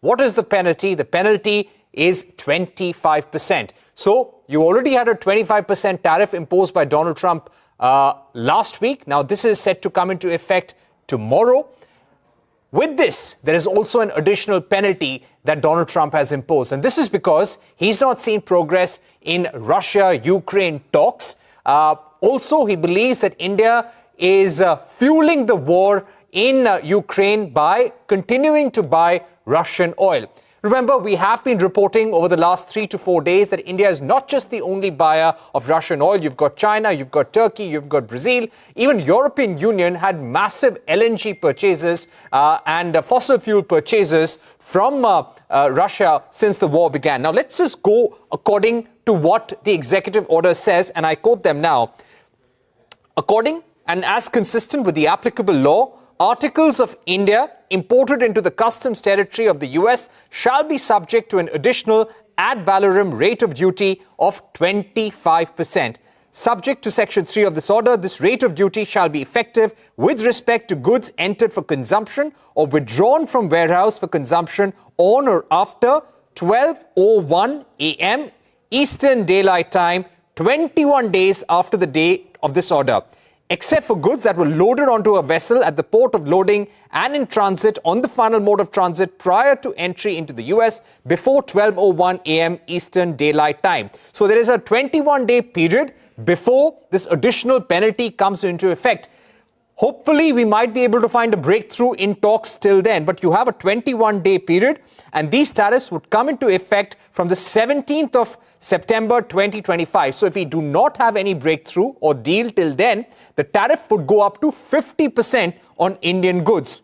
What is the penalty? The penalty is 25%. So you already had a 25% tariff imposed by Donald Trump last week. Now this is set to come into effect tomorrow. With this, there is also an additional penalty that Donald Trump has imposed. And this is because he's not seen progress in Russia-Ukraine talks. Also, he believes that India is fueling the war in Ukraine by continuing to buy Russian oil. Remember, we have been reporting over the last 3 to 4 days that India is not just the only buyer of Russian oil. You've got China, you've got Turkey, you've got Brazil. Even European Union had massive LNG purchases and fossil fuel purchases from Russia since the war began. Now, let's just go according to what the executive order says, and I quote them now. According and as consistent with the applicable law, articles of India imported into the customs territory of the US shall be subject to an additional ad valorem rate of duty of 25%. Subject to Section 3 of this order, this rate of duty shall be effective with respect to goods entered for consumption or withdrawn from warehouse for consumption on or after 12:01 a.m. Eastern Daylight Time, 21 days after the date of this order, except for goods that were loaded onto a vessel at the port of loading and in transit on the final mode of transit prior to entry into the US before 12:01 a.m. Eastern Daylight Time. So there is a 21-day period before this additional penalty comes into effect. Hopefully, we might be able to find a breakthrough in talks till then, but you have a 21-day period, and these tariffs would come into effect from the 17th of September 2025. So if we do not have any breakthrough or deal till then, the tariff would go up to 50% on Indian goods.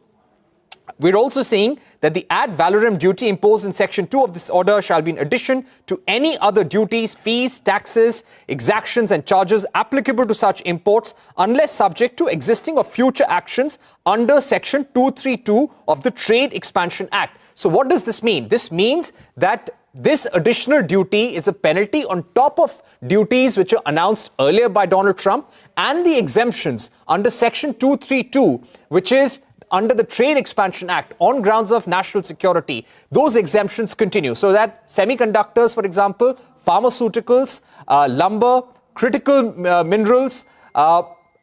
We're also seeing that the ad valorem duty imposed in Section 2 of this order shall be in addition to any other duties, fees, taxes, exactions and charges applicable to such imports unless subject to existing or future actions under Section 232 of the Trade Expansion Act. So what does this mean? This means that this additional duty is a penalty on top of duties which are announced earlier by Donald Trump and the exemptions under Section 232, which is under the Trade Expansion Act on grounds of national security. Those exemptions continue. So that semiconductors, for example, pharmaceuticals, lumber, critical minerals,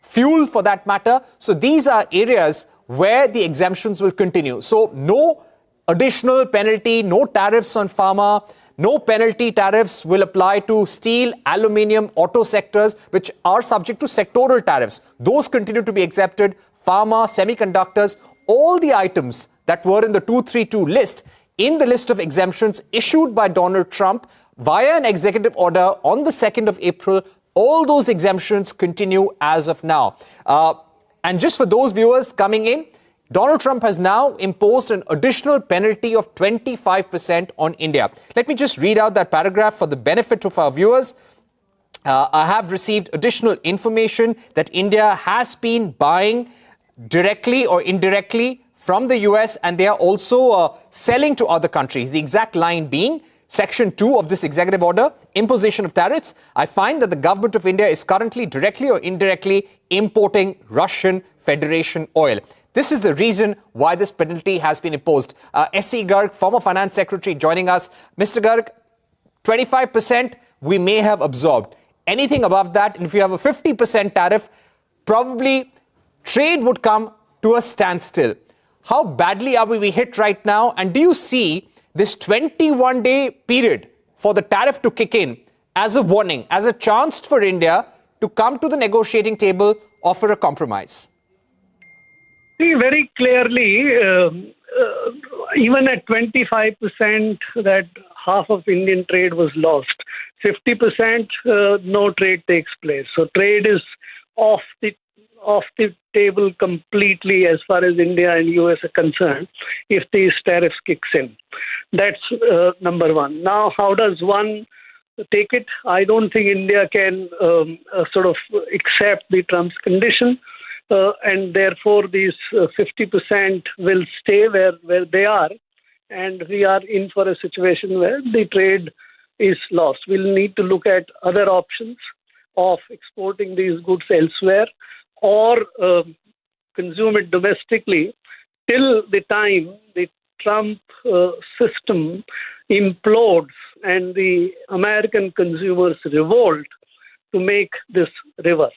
fuel for that matter. So these are areas where the exemptions will continue. So no additional penalty, no tariffs on pharma, no penalty tariffs will apply to steel, aluminium, auto sectors, which are subject to sectoral tariffs. Those continue to be accepted. Pharma, semiconductors, all the items that were in the 232 list, in the list of exemptions issued by Donald Trump via an executive order on the 2nd of April, all those exemptions continue as of now. And just for those viewers coming in, Donald Trump has now imposed an additional penalty of 25% on India. Let me just read out that paragraph for the benefit of our viewers. I have received additional information that India has been buying directly or indirectly from the US, and they are also selling to other countries. The exact line being Section 2 of this executive order, imposition of tariffs. I find that the government of India is currently directly or indirectly importing Russian Federation oil. This is the reason why this penalty has been imposed. S.C. Garg, former finance secretary, joining us. Mr. Garg, 25% we may have absorbed. Anything above that, and if you have a 50% tariff, probably trade would come to a standstill. How badly are we hit right now? And do you see this 21-day period for the tariff to kick in as a warning, as a chance for India to come to the negotiating table, offer a compromise? See, very clearly, even at 25%, that half of Indian trade was lost. 50%, no trade takes place. So trade is off the table completely as far as India and US are concerned if these tariffs kicks in. That's number one. Now, how does one take it? I don't think India can sort of accept the Trump's condition. And therefore, these 50% will stay where they are. And we are in for a situation where the trade is lost. We'll need to look at other options of exporting these goods elsewhere or consume it domestically till the time the Trump system implodes and the American consumers revolt to make this reverse.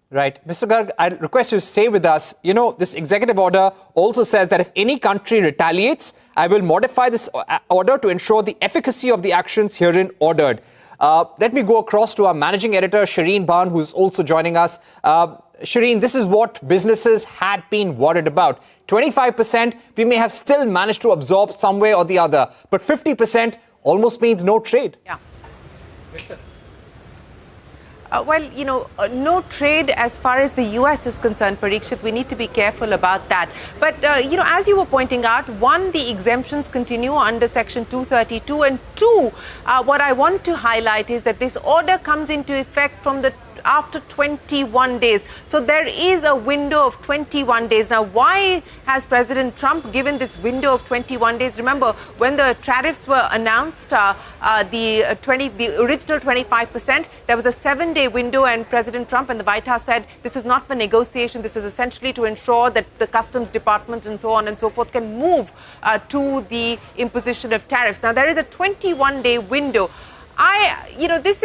Right. Mr. Garg, I request you to stay with us. You know, this executive order also says that if any country retaliates, I will modify this order to ensure the efficacy of the actions herein ordered. Let me go across to our managing editor, Shireen Bhan, who's also joining us. Shireen, this is what businesses had been worried about. 25%, we may have still managed to absorb some way or the other, but 50% almost means no trade. Yeah. Well, you know, no trade as far as the U.S. is concerned, Parikshit. We need to be careful about that. But, you know, as you were pointing out, one, the exemptions continue under Section 232. And two, what I want to highlight is that this order comes into effect from after 21 days. So there is a window of 21 days. Now, why has President Trump given this window of 21 days? Remember, when the tariffs were announced, the original 25%, there was a 7-day window, and President Trump and the White House said this is not for negotiation. This is essentially to ensure that the Customs Department and so on and so forth can move to the imposition of tariffs. Now, there is a 21-day window. You know, this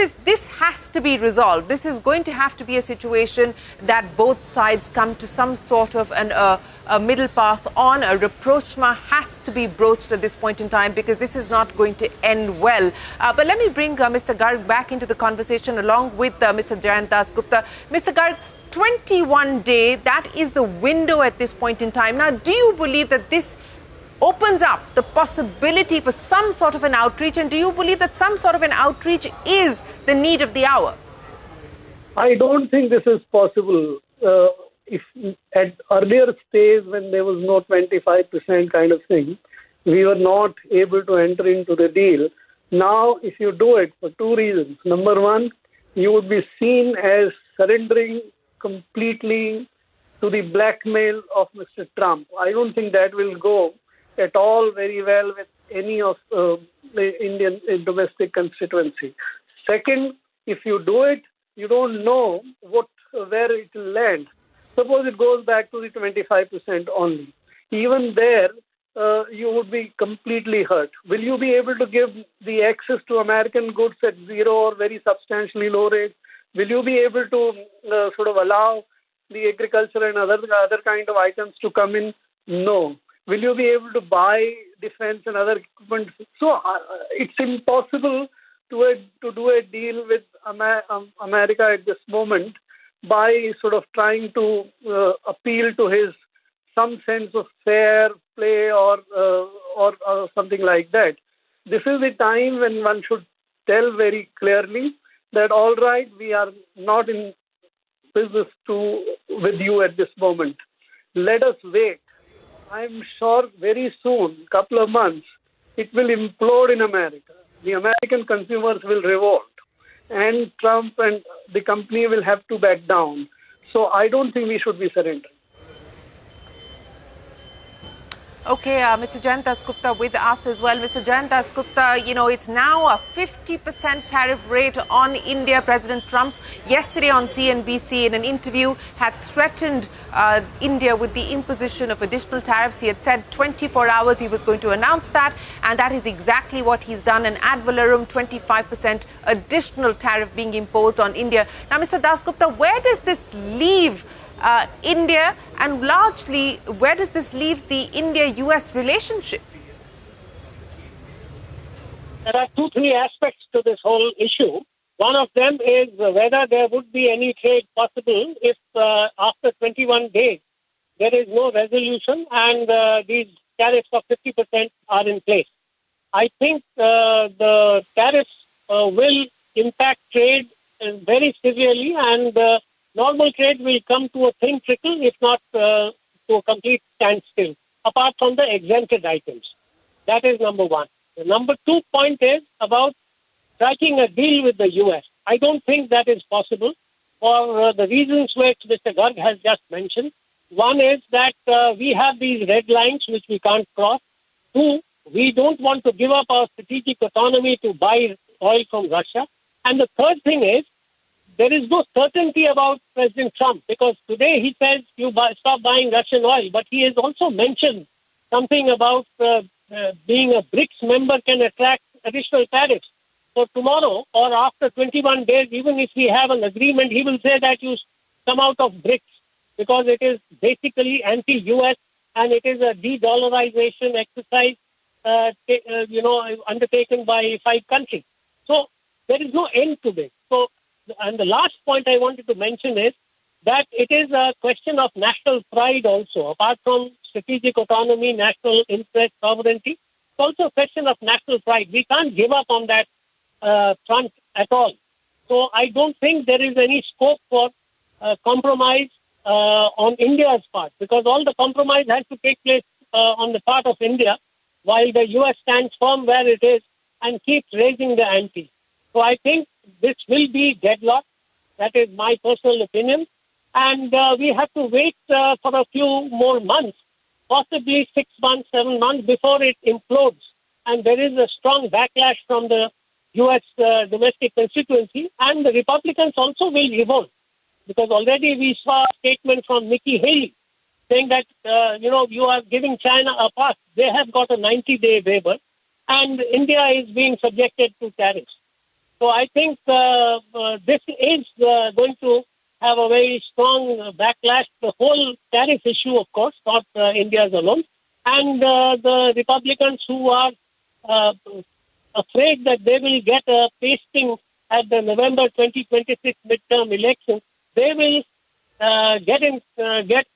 has to be resolved. This is going to have to be a situation that both sides come to some sort of a middle path on. A rapprochement has to be broached at this point in time, because this is not going to end well. But let me bring Mr. Garg back into the conversation along with Mr. Jayant Dasgupta. Mr. Garg, 21-day, that is the window at this point in time. Now, do you believe that this opens up the possibility for some sort of an outreach, and do you believe that some sort of an outreach is the need of the hour? I don't think this is possible. If at earlier stage, when there was no 25% kind of thing, we were not able to enter into the deal. Now, if you do it for two reasons. Number one, you would be seen as surrendering completely to the blackmail of Mr. Trump. I don't think that will go at all very well with any of the Indian domestic constituency. Second, if you do it, you don't know where it will land. Suppose it goes back to the 25% only. Even there, you would be completely hurt. Will you be able to give the access to American goods at zero or very substantially low rates? Will you be able to sort of allow the agriculture and other kind of items to come in? No. Will you be able to buy defense and other equipment? So it's impossible to do a deal with America at this moment by sort of trying to appeal to his some sense of fair play or something like that. This is the time when one should tell very clearly that, all right, we are not in business with you at this moment. Let us wait. I'm sure very soon, couple of months, it will implode in America. The American consumers will revolt, and Trump and the company will have to back down. So I don't think we should be surrendering. Okay, Mr. Jayant Dasgupta with us as well. Mr. Jayant Dasgupta, you know, it's now a 50% tariff rate on India. President Trump yesterday on CNBC in an interview had threatened India with the imposition of additional tariffs. He had said 24 hours he was going to announce that, and that is exactly what he's done. An ad valorem 25% additional tariff being imposed on India. Now, Mr. Dasgupta, where does this leave India, and largely, where does this leave the India-US relationship? There are 2-3 aspects to this whole issue. One of them is whether there would be any trade possible if after 21 days there is no resolution and these tariffs of 50% are in place. I think the tariffs will impact trade very severely, and normal trade will come to a thin trickle, if not to a complete standstill, apart from the exempted items. That is number one. The number 2 point is about striking a deal with the U.S. I don't think that is possible for the reasons which Mr. Garg has just mentioned. One is that we have these red lines which we can't cross. 2, we don't want to give up our strategic autonomy to buy oil from Russia. And the third thing is, there is no certainty about President Trump, because today he says stop buying Russian oil, but he has also mentioned something about being a BRICS member can attract additional tariffs. So tomorrow or after 21 days, even if we have an agreement, he will say that you come out of BRICS, because it is basically anti-US and it is a de-dollarization exercise, undertaken by 5 countries. So there is no end to this. So, and the last point I wanted to mention is that it is a question of national pride also. Apart from strategic autonomy, national interest, sovereignty, it's also a question of national pride. We can't give up on that front at all. So I don't think there is any scope for compromise on India's part, because all the compromise has to take place on the part of India, while the US stands firm where it is and keeps raising the ante. So I think this will be deadlocked. That is my personal opinion. And we have to wait for a few more months, possibly 6 months, 7 months before it implodes. And there is a strong backlash from the US domestic constituency, and the Republicans also will revolt, because already we saw a statement from Nikki Haley saying that, you are giving China a pass. They have got a 90-day waiver, and India is being subjected to tariffs. So I think this is going to have a very strong backlash. The whole tariff issue, of course, not India's alone. And the Republicans who are afraid that they will get a pasting at the November 2026 midterm election, they will get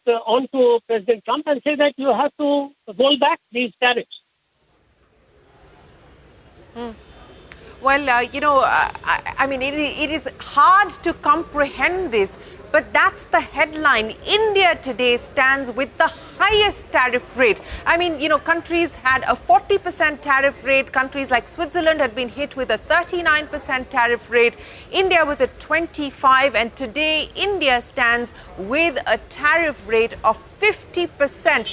onto President Trump and say that you have to roll back these tariffs. Well, I mean, it is hard to comprehend this, but that's the headline. India today stands with the highest tariff rate. I mean, countries had a 40% tariff rate. Countries like Switzerland had been hit with a 39% tariff rate. India was at 25%, and today India stands with a tariff rate of 50%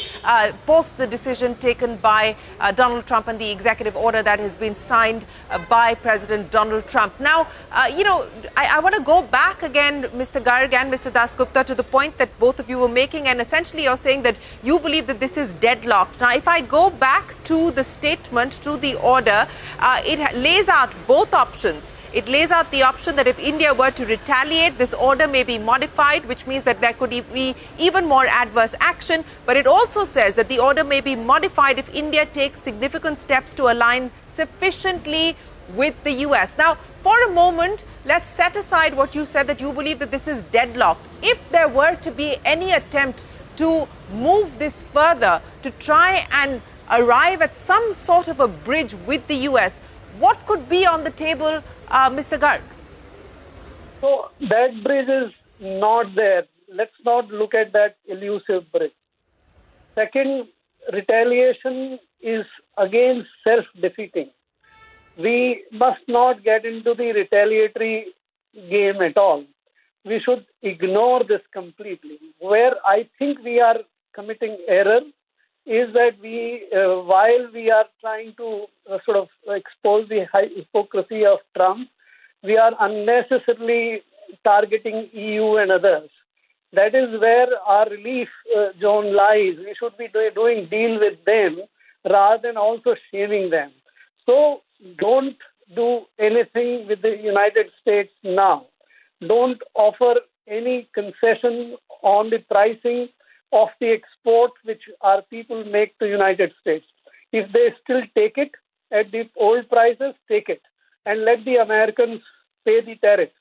post the decision taken by Donald Trump and the executive order that has been signed by President Donald Trump. Now, I want to go back again, Mr. Garg and Mr. Dasgupta, to the point that both of you were making, and essentially you're saying that you believe that this is deadlocked. Now, if I go back to the statement, to the order, it lays out both options. It lays out the option that if India were to retaliate, this order may be modified, which means that there could be even more adverse action. But it also says that the order may be modified if India takes significant steps to align sufficiently with the US. Now, for a moment, let's set aside what you said, that you believe that this is deadlocked. If there were to be any attempt to move this further, to try and arrive at some sort of a bridge with the US, what could be on the table, Mr. Garg? So that bridge is not there. Let's not look at that elusive bridge. Second, retaliation is again self-defeating. We must not get into the retaliatory game at all. We should ignore this completely. Where I think we are committing error is that while we are trying to sort of expose the hypocrisy of Trump, we are unnecessarily targeting EU and others. That is where our relief zone lies. We should be doing deal with them rather than also shaming them. So don't do anything with the United States now. Don't offer any concession on the pricing of the export which our people make to United States. If they still take it at the old prices, take it and let the Americans pay the tariffs.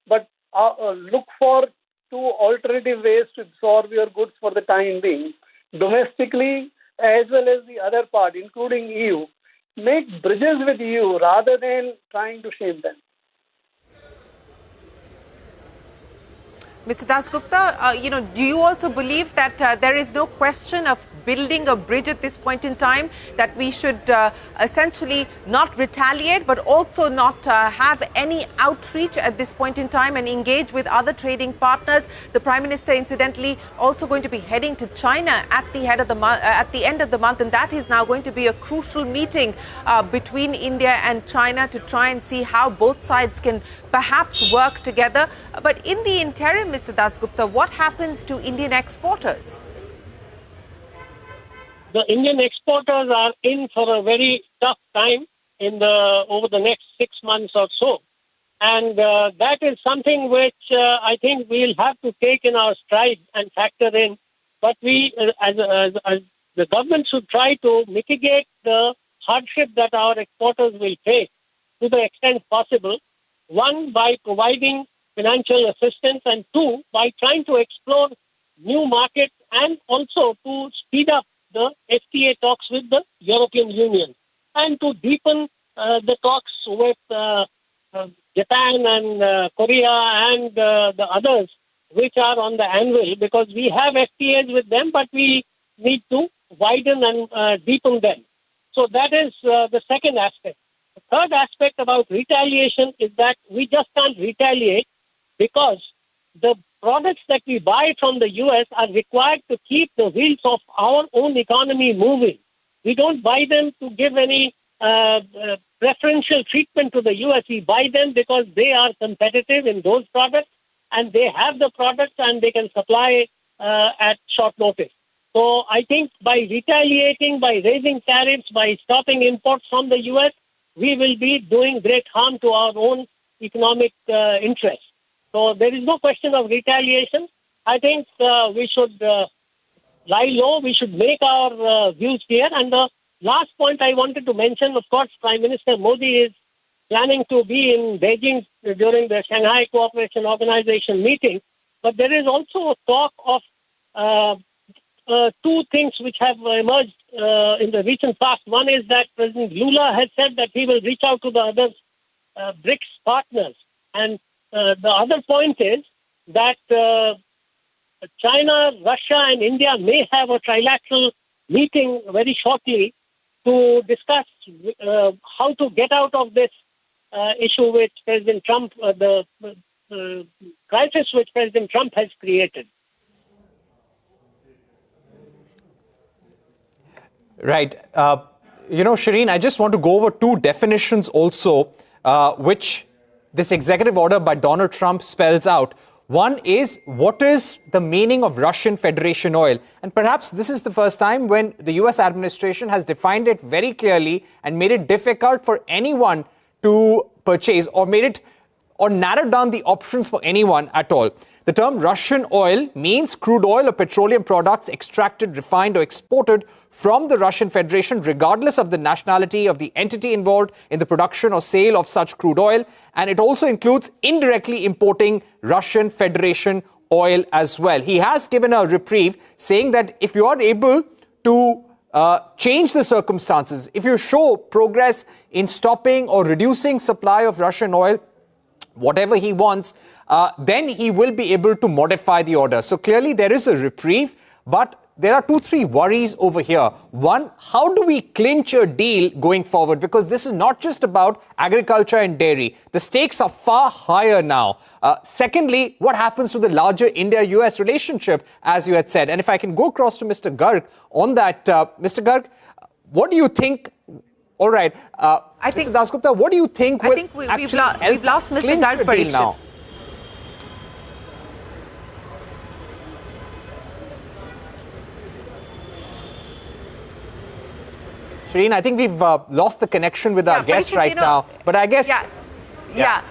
But look for 2 alternative ways to absorb your goods for the time being, domestically as well as the other part, including EU. Make bridges with EU rather than trying to shame them. Mr. Dasgupta, do you also believe that there is no question of building a bridge at this point in time, that we should essentially not retaliate, but also not have any outreach at this point in time and engage with other trading partners. The Prime Minister, incidentally, also going to be heading to China at the end of the month, and that is now going to be a crucial meeting between India and China to try and see how both sides can perhaps work together. But in the interim, Mr. Dasgupta, what happens to Indian exporters? The Indian exporters are in for a very tough time over the next 6 months or so. And that is something which I think we'll have to take in our stride and factor in. But we, as the government, should try to mitigate the hardship that our exporters will face to the extent possible. One, by providing financial assistance, and two, by trying to explore new markets and also to speed up the FTA talks with the European Union and to deepen the talks with Japan and Korea and the others which are on the anvil, because we have FTAs with them, but we need to widen and deepen them. So that is the second aspect. The third aspect about retaliation is that we just can't retaliate because the products that we buy from the U.S. are required to keep the wheels of our own economy moving. We don't buy them to give any preferential treatment to the U.S. We buy them because they are competitive in those products and they have the products and they can supply at short notice. So I think by retaliating, by raising tariffs, by stopping imports from the U.S., we will be doing great harm to our own economic interests. So there is no question of retaliation. I think we should lie low. We should make our views clear. And the last point I wanted to mention, of course, Prime Minister Modi is planning to be in Beijing during the Shanghai Cooperation Organization meeting. But there is also a talk of two things which have emerged in the recent past. One is that President Lula has said that he will reach out to the other BRICS partners. And the other point is that China, Russia, and India may have a trilateral meeting very shortly to discuss how to get out of this issue which President Trump, the crisis which President Trump has created. Right. Shireen, I just want to go over two definitions also, which this executive order by Donald Trump spells out. One is, what is the meaning of Russian Federation oil? And perhaps this is the first time when the US administration has defined it very clearly and made it difficult for anyone to purchase or narrowed down the options for anyone at all. The term Russian oil means crude oil or petroleum products extracted, refined or exported from the Russian Federation, regardless of the nationality of the entity involved in the production or sale of such crude oil. And it also includes indirectly importing Russian Federation oil as well. He has given a reprieve, saying that if you are able to change the circumstances, if you show progress in stopping or reducing supply of Russian oil, whatever he wants, then he will be able to modify the order. So clearly there is a reprieve, but there are 2-3 worries over here. One, how do we clinch a deal going forward? Because this is not just about agriculture and dairy. The stakes are far higher now. Secondly, what happens to the larger India-US relationship, as you had said? And if I can go across to Mr. Garg on that, Mr. Garg, what do you think? All right, Mr. Dasgupta, what do you think will we've lost Mr. Garg Parikshit now? Shireen, I think we've lost the connection with our guest right now. But I guess... Yeah.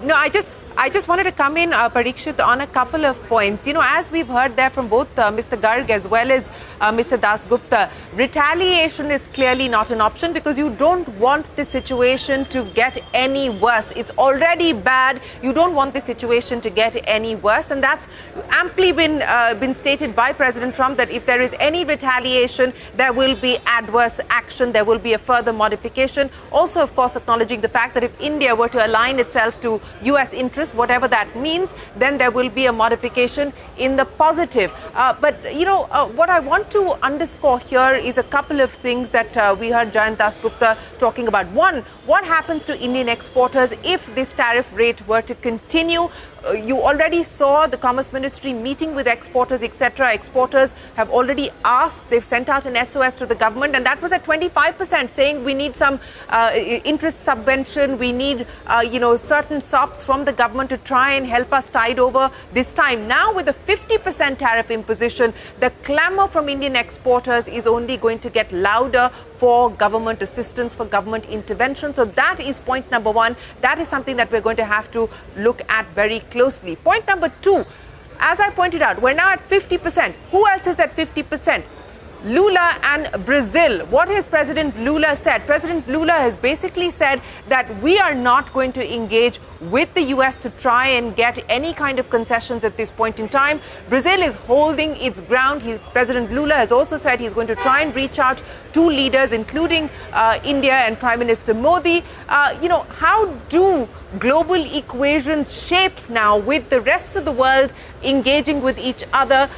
No, I just wanted to come in, Parikshit, on a couple of points. As we've heard there from both Mr. Garg as well as Mr. Dasgupta, retaliation is clearly not an option because you don't want the situation to get any worse. It's already bad. You don't want the situation to get any worse. And that's amply been stated by President Trump that if there is any retaliation, there will be adverse action. There will be a further modification. Also, of course, acknowledging the fact that if India were to align itself to U.S. interests, cautious, whatever that means, then there will be a modification in the positive. But, what I want to underscore here is a couple of things that we heard Jayant Dasgupta talking about. One, what happens to Indian exporters if this tariff rate were to continue? You already saw the Commerce Ministry meeting with exporters, etc. Exporters have already asked, they've sent out an SOS to the government, and that was at 25%, saying we need some interest subvention, we need, certain SOPs from the government to try and help us tide over this time. Now, with a 50% tariff imposition, the clamor from Indian exporters is only going to get louder for government assistance, for government intervention. So that is point number one. That is something that we're going to have to look at very closely. Point number two, as I pointed out, we're now at 50%. Who else is at 50%? Lula and Brazil. What has President Lula said? President Lula has basically said that we are not going to engage with the US to try and get any kind of concessions at this point in time. Brazil is holding its ground. President Lula has also said he's going to try and reach out to leaders, including India and Prime Minister Modi. How do global equations shape now with the rest of the world engaging with each other?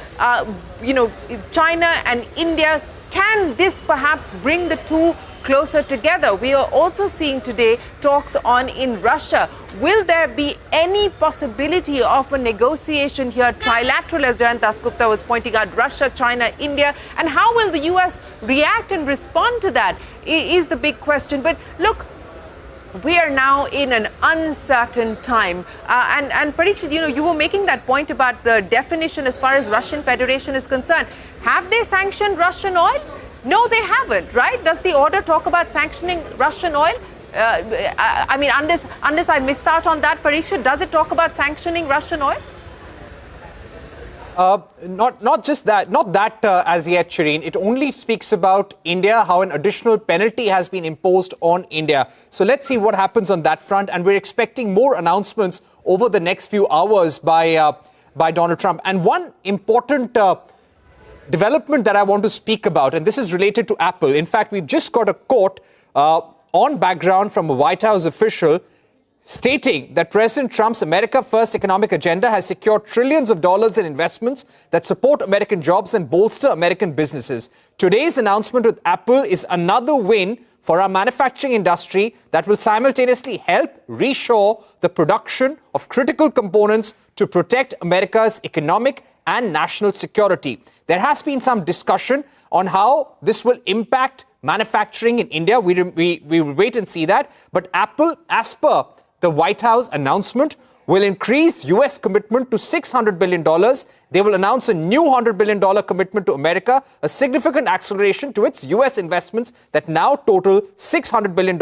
China and India, can this perhaps bring the two closer together? We are also seeing today talks on in Russia. Will there be any possibility of a negotiation here, trilateral, as Jayant Dasgupta was pointing out, Russia, China, India? And how will the US react and respond to that is the big question. But look, we are now in an uncertain time. And Parikshit, you were making that point about the definition as far as Russian Federation is concerned. Have they sanctioned Russian oil? No, they haven't, right? Does the order talk about sanctioning Russian oil? Unless I missed out on that, Parikshit, does it talk about sanctioning Russian oil? Not just that, as yet, Shireen. It only speaks about India, how an additional penalty has been imposed on India. So let's see what happens on that front. And we're expecting more announcements over the next few hours by Donald Trump. And one important development that I want to speak about, and this is related to Apple. In fact, we've just got a quote on background from a White House official stating that President Trump's America First economic agenda has secured trillions of dollars in investments that support American jobs and bolster American businesses. Today's announcement with Apple is another win for our manufacturing industry that will simultaneously help reshore the production of critical components to protect America's economic and national security. There has been some discussion on how this will impact manufacturing in India. We will wait and see that. But Apple, as per the White House announcement, will increase U.S. commitment to $600 billion. They will announce a new $100 billion commitment to America, a significant acceleration to its U.S. investments that now total $600 billion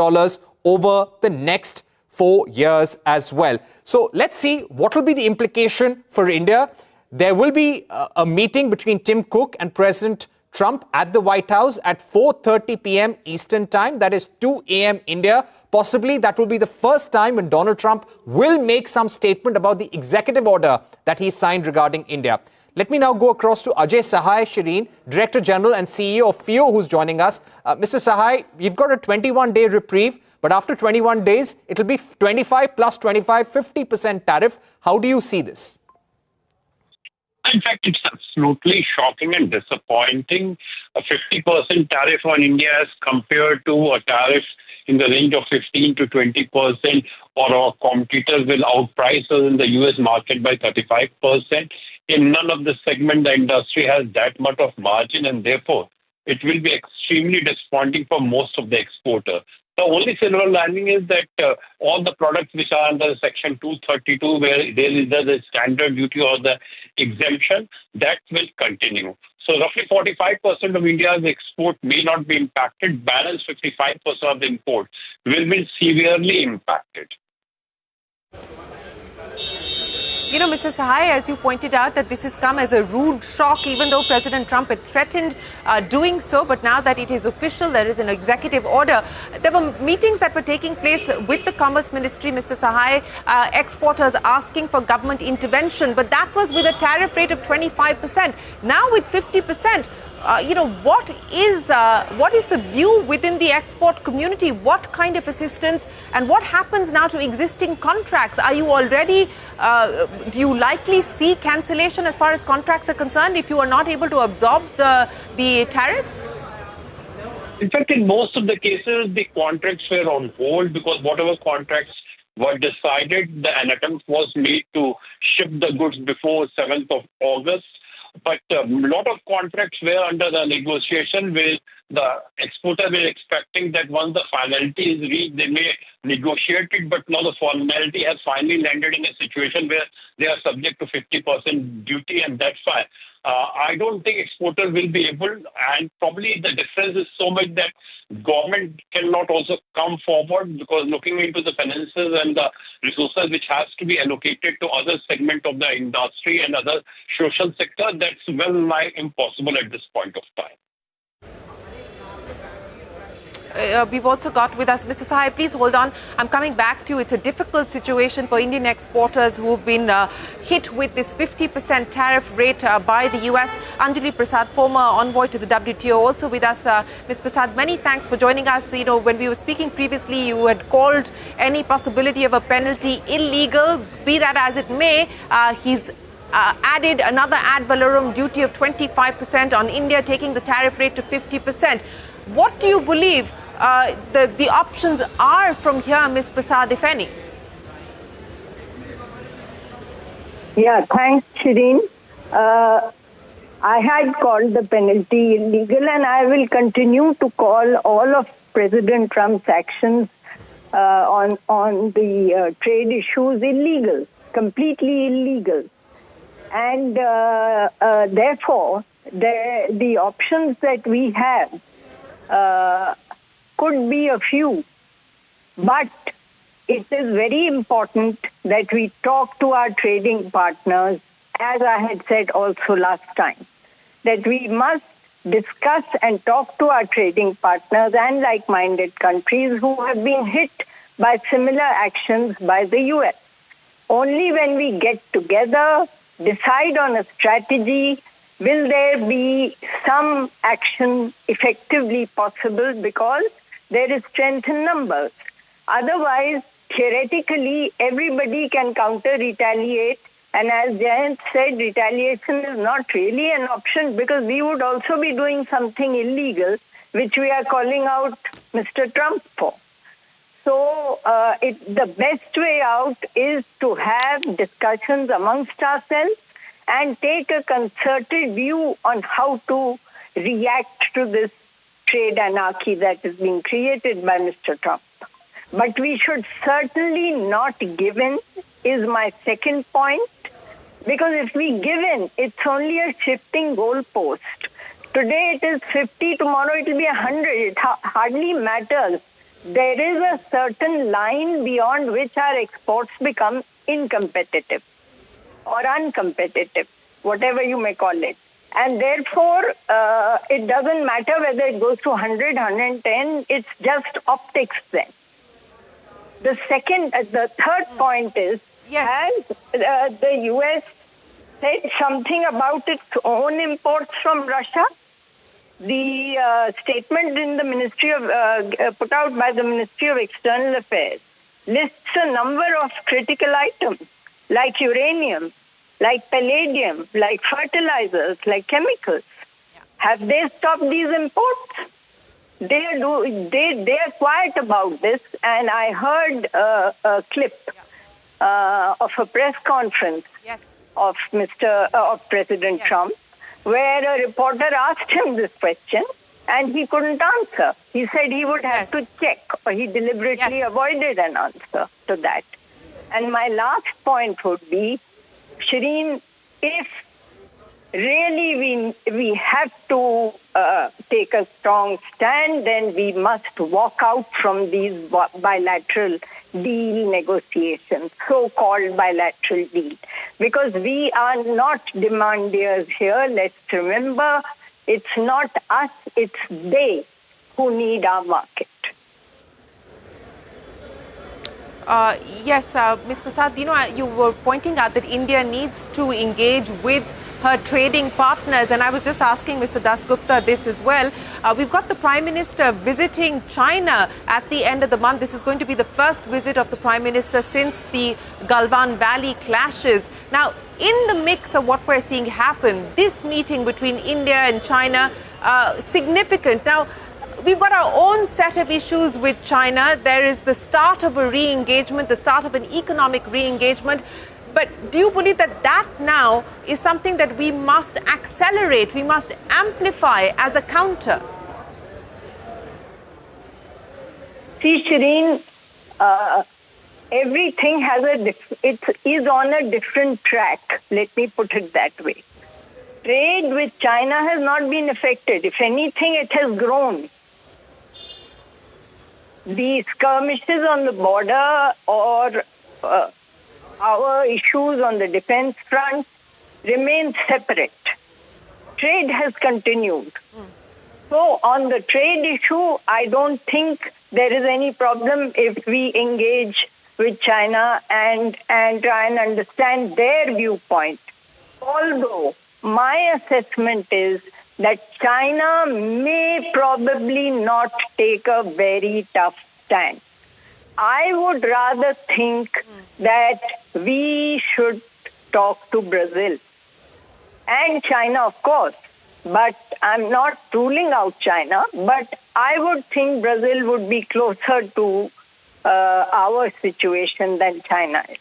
over the next 4 years as well. So let's see what will be the implication for India. There will be a meeting between Tim Cook and President Trump at the White House at 4:30 p.m. Eastern Time. That is 2 a.m. India. Possibly that will be the first time when Donald Trump will make some statement about the executive order that he signed regarding India. Let me now go across to Ajay Sahai, Shireen, Director General and CEO of FIO, who's joining us. Mr. Sahai, you've got a 21-day reprieve, but after 21 days, it'll be 25 plus 25, 50% tariff. How do you see this? In fact, it's absolutely shocking and disappointing. A 50% tariff on India as compared to a tariff in the range of 15 to 20%, or our competitors will outprice us in the US market by 35%. In none of the segment, the industry has that much of margin, and therefore it will be extremely disappointing for most of the exporters. The only silver lining is that all the products which are under Section 232, where there is the standard duty or the exemption, that will continue. So roughly 45% of India's export may not be impacted. Balance 55% of the import will be severely impacted. Mr. Sahai, as you pointed out, that this has come as a rude shock, even though President Trump had threatened doing so. But now that it is official, there is an executive order. There were meetings that were taking place with the Commerce Ministry, Mr. Sahai, exporters asking for government intervention. But that was with a tariff rate of 25%. Now with 50%. what is the view within the export community? What kind of assistance and what happens now to existing contracts? Are you already, do you likely see cancellation as far as contracts are concerned if you are not able to absorb the tariffs? In fact, in most of the cases, the contracts were on hold because whatever contracts were decided, an attempt was made to ship the goods before 7th of August. But a lot of contracts were under the negotiation where the exporter were expecting that once the finality is reached, they may negotiate it. But now the formality has finally landed in a situation where they are subject to 50% duty, and that's why I don't think exporters will be able, and probably the difference is so much that government cannot also come forward because looking into the finances and the resources which has to be allocated to other segment of the industry and other social sector, that's well nigh impossible at this point of time. We've also got with us Mr. Sahai. Please hold on. I'm coming back to you. It's a difficult situation for Indian exporters who've been hit with this 50% tariff rate by the US. Anjali Prasad, former envoy to the WTO, also with us. Ms. Prasad, many thanks for joining us. You know, when we were speaking previously, you had called any possibility of a penalty illegal. Be that as it may, he's added another ad valorem duty of 25% on India, taking the tariff rate to 50%. What do you believe the options are from here, Ms. Prasad, if any? Yeah, thanks, Shireen. I had called the penalty illegal, and I will continue to call all of President Trump's actions on the trade issues illegal, completely illegal. And therefore, the options that we have could be a few, but it is very important that we talk to our trading partners, as I had said also last time, that we must discuss and talk to our trading partners and like-minded countries who have been hit by similar actions by the US. Only when we get together, decide on a strategy, will there be some action effectively possible, because there is strength in numbers. Otherwise, theoretically, everybody can counter-retaliate. And as Jayant said, retaliation is not really an option because we would also be doing something illegal, which we are calling out Mr. Trump for. So the best way out is to have discussions amongst ourselves and take a concerted view on how to react to this trade anarchy that is being created by Mr. Trump. But we should certainly not give in, is my second point, because if we give in, it's only a shifting goalpost. Today it is 50, tomorrow it will be 100. It hardly matters. There is a certain line beyond which our exports become incompetitive or uncompetitive, whatever you may call it. And therefore, it doesn't matter whether it goes to 100, 110, it's just optics then. The third point is, has the US said something about its own imports from Russia? The statement in the Ministry of, put out by the Ministry of External Affairs lists a number of critical items like uranium, like palladium, like fertilizers, like chemicals. Yeah. Have they stopped these imports? They are quiet about this, and I heard a clip of a press conference of President Trump, where a reporter asked him this question, and he couldn't answer. He said he would have to check, or he deliberately avoided an answer to that. And my last point would be, Shireen, if really we have to take a strong stand, then we must walk out from these bilateral deal negotiations, so-called bilateral deal, because we are not demandiers here. Let's remember, it's not us, it's they who need our market. Yes, Ms. Prasad, you know, you were pointing out that India needs to engage with her trading partners. And I was just asking Mr. Dasgupta this as well. We've got the Prime Minister visiting China at the end of the month. This is going to be the first visit of the Prime Minister since the Galwan Valley clashes. Now, in the mix of what we're seeing happen, this meeting between India and China, significant. Now, we've got our own set of issues with China. There is the start of a re-engagement, the start of an economic re-engagement. But do you believe that that now is something that we must accelerate, we must amplify as a counter? See, Shireen, everything has it is on a different track. Let me put it that way. Trade with China has not been affected. If anything, it has grown. The skirmishes on the border or our issues on the defense front remain separate. Trade has continued. So on the trade issue, I don't think there is any problem if we engage with China and try and understand their viewpoint. Although my assessment is that China may probably not take a very tough stand. I would rather think that we should talk to Brazil and China, of course, but I'm not ruling out China, but I would think Brazil would be closer to our situation than China is.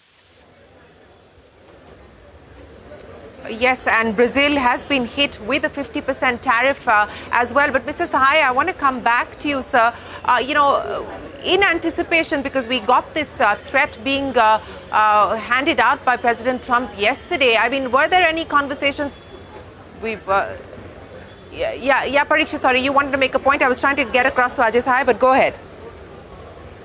Yes, and Brazil has been hit with a 50% tariff as well. But Mr. Sahai, I want to come back to you, sir. In anticipation, because we got this threat being handed out by President Trump yesterday, I mean, were there any conversations? Parikshit, sorry, you wanted to make a point. I was trying to get across to Ajay Sahai, but go ahead.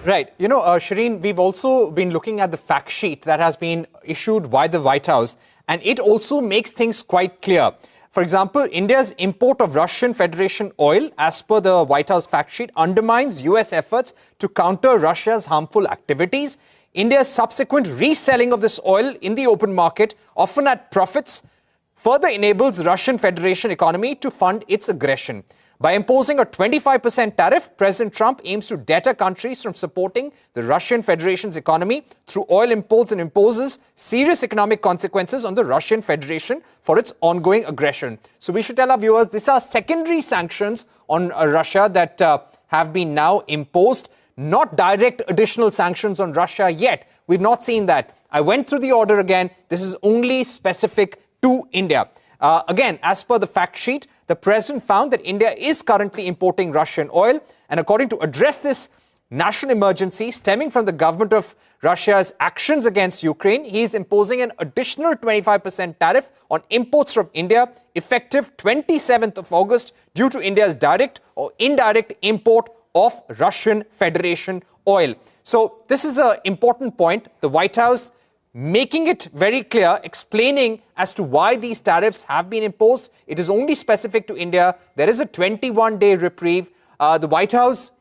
Right. Shireen, we've also been looking at the fact sheet that has been issued by the White House, and it also makes things quite clear. For example, India's import of Russian Federation oil, as per the White House fact sheet, undermines US efforts to counter Russia's harmful activities. India's subsequent reselling of this oil in the open market, often at profits, further enables Russian Federation economy to fund its aggression. By imposing a 25% tariff, President Trump aims to deter countries from supporting the Russian Federation's economy through oil imports and imposes serious economic consequences on the Russian Federation for its ongoing aggression. So we should tell our viewers these are secondary sanctions on Russia that have been now imposed, not direct additional sanctions on Russia yet. We've not seen that. I went through the order again. This is only specific to India. Again, as per the fact sheet, the president found that India is currently importing Russian oil. And according to address this national emergency stemming from the government of Russia's actions against Ukraine, he is imposing an additional 25% tariff on imports from India effective 27th of August due to India's direct or indirect import of Russian Federation oil. So this is an important point. The White House making it very clear, explaining as to why these tariffs have been imposed. It is only specific to India. There is a 21-day reprieve. The White House,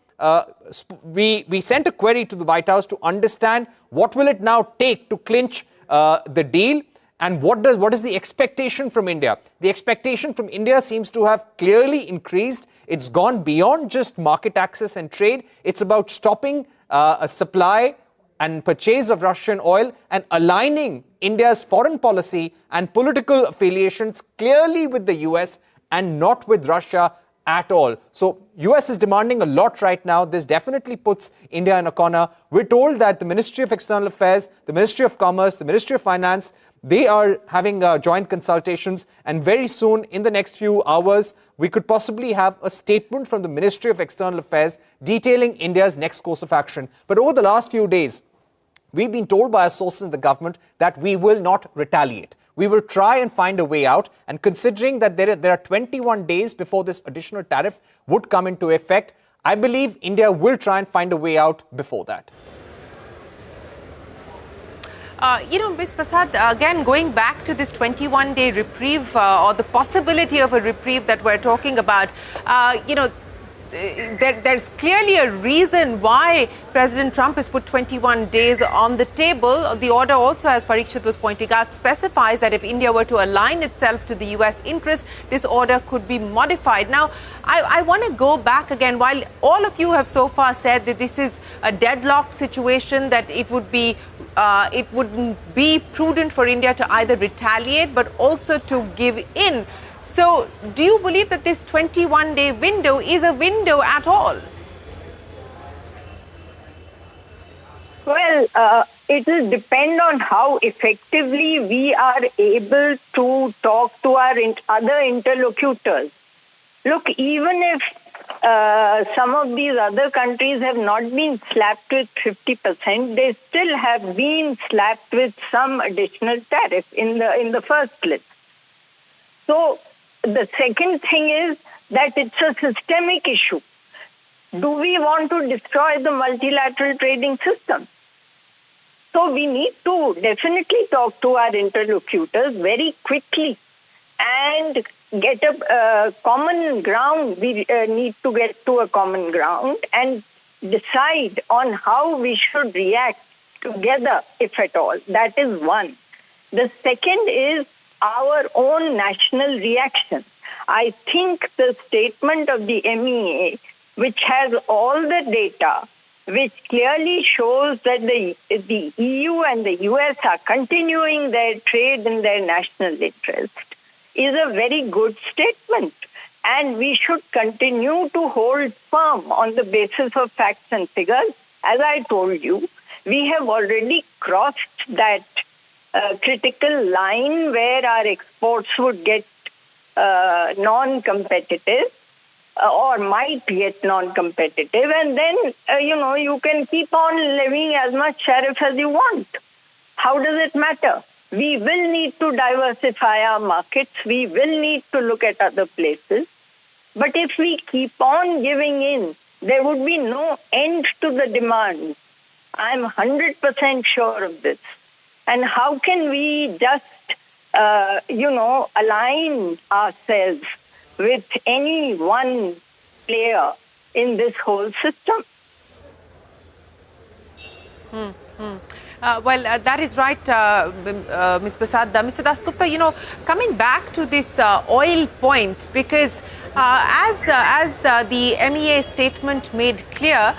we sent a query to the White House to understand what will it now take to clinch the deal and what is the expectation from India. The expectation from India seems to have clearly increased. It's gone beyond just market access and trade. It's about stopping a supply and purchase of Russian oil and aligning India's foreign policy and political affiliations clearly with the US and not with Russia at all. So US is demanding a lot right now. This definitely puts India in a corner. We're told that the Ministry of External Affairs, the Ministry of Commerce, the Ministry of Finance, they are having joint consultations, and very soon in the next few hours we could possibly have a statement from the Ministry of External Affairs detailing India's next course of action. But over the last few days, we've been told by our sources in the government that we will not retaliate. We will try and find a way out. And considering that there are 21 days before this additional tariff would come into effect, I believe India will try and find a way out before that. Ms. Prasad, again, going back to this 21-day reprieve or the possibility of a reprieve that we're talking about, there's clearly a reason why President Trump has put 21 days on the table. The order also, as Parikshit was pointing out, specifies that if India were to align itself to the U.S. interest, this order could be modified. Now, I want to go back again. While all of you have so far said that this is a deadlock situation, that it wouldn't be prudent for India to either retaliate but also to give in. So, do you believe that this 21-day window is a window at all? Well, it will depend on how effectively we are able to talk to our other interlocutors. Look, even if some of these other countries have not been slapped with 50%, they still have been slapped with some additional tariff in the first list. So, the second thing is that it's a systemic issue. Do we want to destroy the multilateral trading system? So we need to definitely talk to our interlocutors very quickly and get a common ground. We need to get to a common ground and decide on how we should react together, if at all. That is one. The second is our own national reaction. I think the statement of the MEA, which has all the data, which clearly shows that the EU and the US are continuing their trade in their national interest, is a very good statement. And we should continue to hold firm on the basis of facts and figures. As I told you, we have already crossed that critical line where our exports would get non-competitive or might get non-competitive, and then you can keep on levying as much tariff as you want. How does it matter? We will need to diversify our markets. We will need to look at other places. But if we keep on giving in, there would be no end to the demand. I'm 100% sure of this. And how can we just, align ourselves with any one player in this whole system? That is right, Ms. Prasad. Mr. Dasgupta, coming back to this oil point, because as the MEA statement made clear,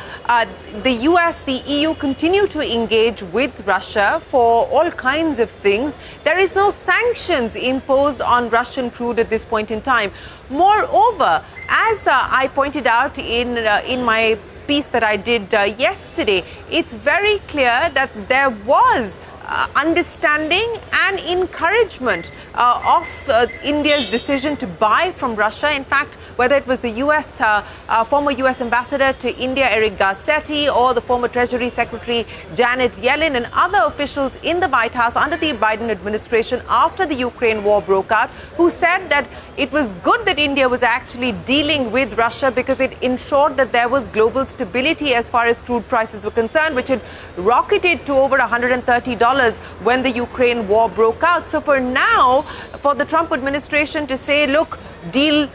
the US, the EU continue to engage with Russia for all kinds of things. There is no sanctions imposed on Russian crude at this point in time. Moreover, as I pointed out in my piece that I did yesterday, it's very clear that there was understanding and encouragement of India's decision to buy from Russia. In fact, whether it was the former US ambassador to India, Eric Garcetti, or the former Treasury Secretary Janet Yellen and other officials in the White House under the Biden administration after the Ukraine war broke out, who said that it was good that India was actually dealing with Russia because it ensured that there was global stability as far as crude prices were concerned, which had rocketed to over $130 when the Ukraine war broke out. So for now, for the Trump administration to say, look, don't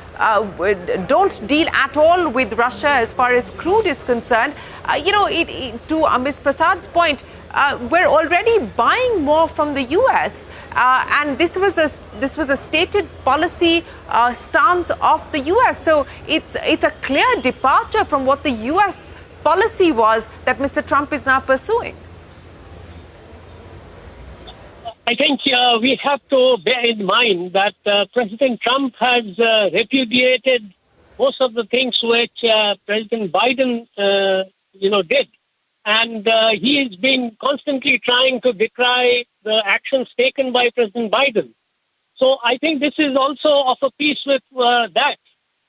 deal at all with Russia as far as crude is concerned, to Ms. Prasad's point, we're already buying more from the US. And this was a stated policy stance of the U.S. So it's a clear departure from what the U.S. policy was that Mr. Trump is now pursuing. I think we have to bear in mind that President Trump has repudiated most of the things which President Biden, did. And he has been constantly trying to decry the actions taken by President Biden. So I think this is also of a piece with that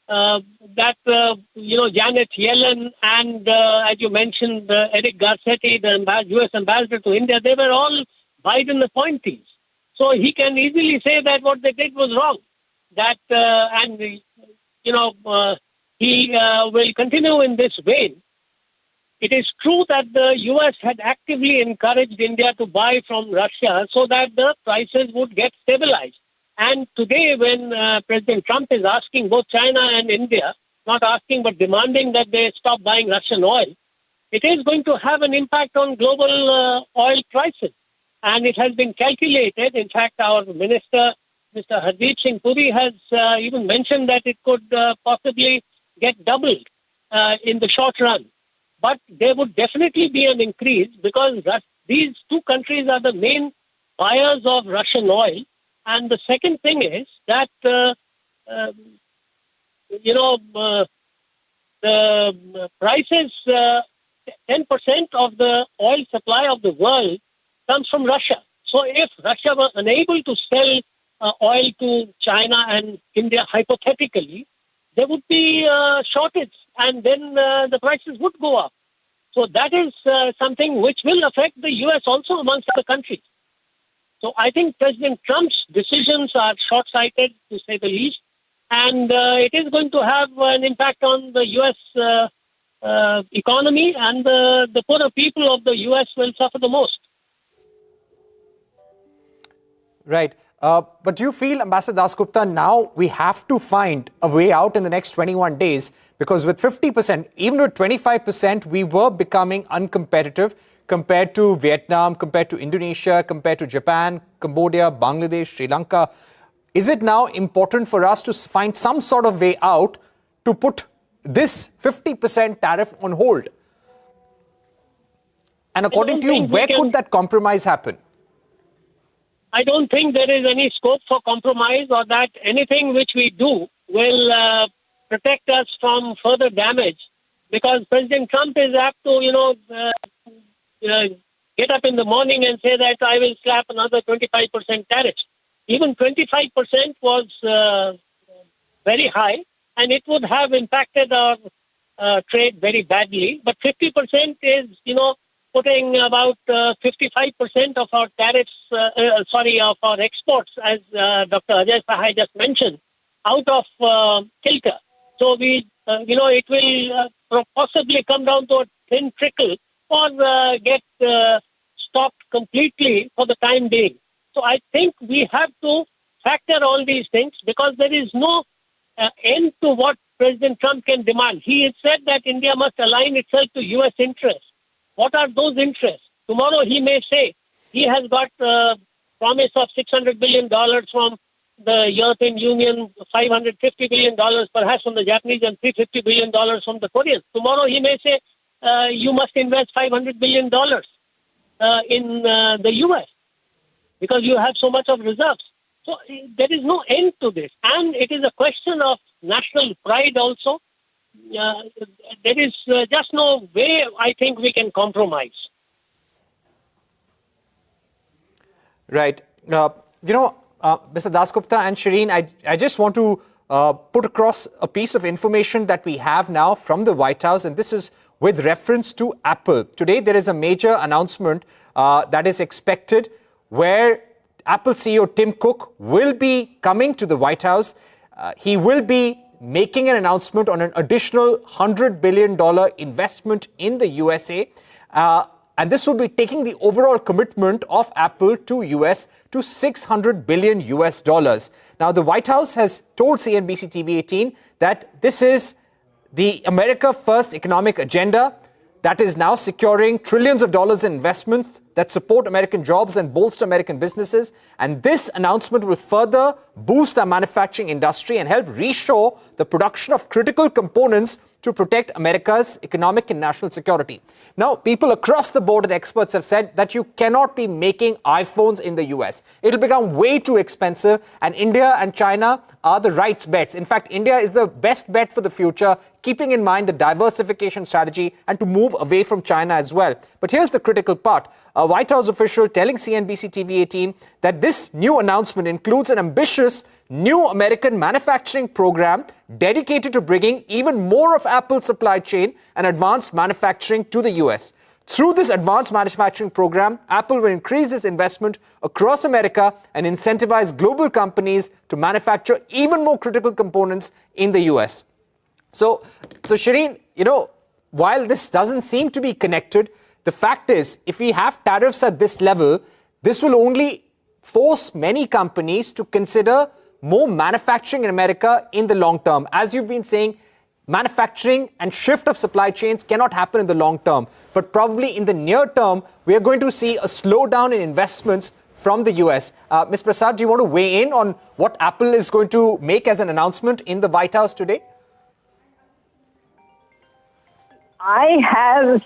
Janet Yellen and, as you mentioned, Eric Garcetti, the U.S. ambassador to India, they were all Biden appointees. So he can easily say that what they did was wrong. He will continue in this vein. It is true that the U.S. had actively encouraged India to buy from Russia so that the prices would get stabilized. And today, when President Trump is asking both China and India not asking but demanding that they stop buying Russian oil, it is going to have an impact on global oil prices. And it has been calculated. In fact, our minister, Mr. Hardeep Singh Puri, has even mentioned that it could possibly get doubled in the short run. But there would definitely be an increase because these two countries are the main buyers of Russian oil. And the second thing is that, the prices, 10% of the oil supply of the world comes from Russia. So if Russia were unable to sell oil to China and India, hypothetically, there would be a shortage and then the prices would go up. So that is something which will affect the U.S. also amongst other countries. So I think President Trump's decisions are short-sighted, to say the least, and it is going to have an impact on the U.S. Economy, and the poorer people of the U.S. will suffer the most. Right. But do you feel, Ambassador Dasgupta, now we have to find a way out in the next 21 days? Because with 50%, even with 25%, we were becoming uncompetitive compared to Vietnam, compared to Indonesia, compared to Japan, Cambodia, Bangladesh, Sri Lanka. Is it now important for us to find some sort of way out to put this 50% tariff on hold? And according to you, where could that compromise happen? I don't think there is any scope for compromise, or that anything which we do will protect us from further damage, because President Trump is apt to, get up in the morning and say that I will slap another 25% tariff. Even 25% was very high, and it would have impacted our trade very badly. But 50% is, putting about 55% of our tariffs, of our exports, as Dr. Ajay Sahai just mentioned, out of kilter. So it will possibly come down to a thin trickle or get stopped completely for the time being. So I think we have to factor all these things, because there is no end to what President Trump can demand. He has said that India must align itself to U.S. interests. What are those interests? Tomorrow he may say he has got a promise of $600 billion from the European Union, $550 billion perhaps from the Japanese, and $350 billion from the Koreans. Tomorrow he may say you must invest $500 billion in the U.S. because you have so much of reserves. So there is no end to this. And it is a question of national pride also. There is just no way, I think, we can compromise. Right. Mr. Dasgupta and Shireen, I just want to put across a piece of information that we have now from the White House, and this is with reference to Apple. Today, there is a major announcement that is expected where Apple CEO Tim Cook will be coming to the White House. He will be making an announcement on an additional $100 billion investment in the USA. And this will be taking the overall commitment of Apple to US to $600 billion US dollars. Now, the White House has told CNBC-TV18 that this is the America First economic agenda that is now securing trillions of dollars in investments that support American jobs and bolster American businesses. And this announcement will further boost our manufacturing industry and help reshore the production of critical components to protect America's economic and national security. Now, people across the board and experts have said that you cannot be making iPhones in the US. It'll become way too expensive, and India and China are the right bets. In fact, India is the best bet for the future, keeping in mind the diversification strategy and to move away from China as well. But here's the critical part. A White House official telling CNBC-TV18 that this new announcement includes an ambitious new American manufacturing program dedicated to bringing even more of Apple's supply chain and advanced manufacturing to the US. Through this advanced manufacturing program, Apple will increase its investment across America and incentivize global companies to manufacture even more critical components in the US. So Shireen, while this doesn't seem to be connected, the fact is, if we have tariffs at this level, this will only force many companies to consider more manufacturing in America in the long term. As you've been saying, manufacturing and shift of supply chains cannot happen in the long term. But probably in the near term, we are going to see a slowdown in investments from the US. Ms. Prasad, do you want to weigh in on what Apple is going to make as an announcement in the White House today? I have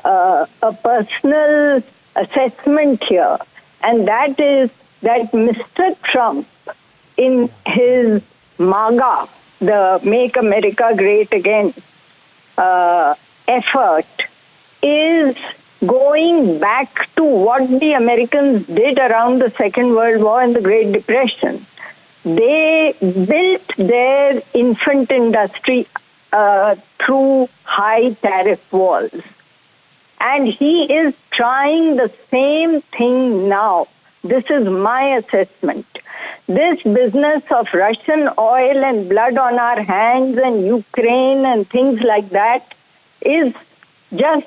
a personal assessment here, and that is that Mr. Trump, in his MAGA, the Make America Great Again effort, is going back to what the Americans did around the Second World War and the Great Depression. They built their infant industry through high tariff walls. And he is trying the same thing now. This is my assessment. This business of Russian oil and blood on our hands and Ukraine and things like that is just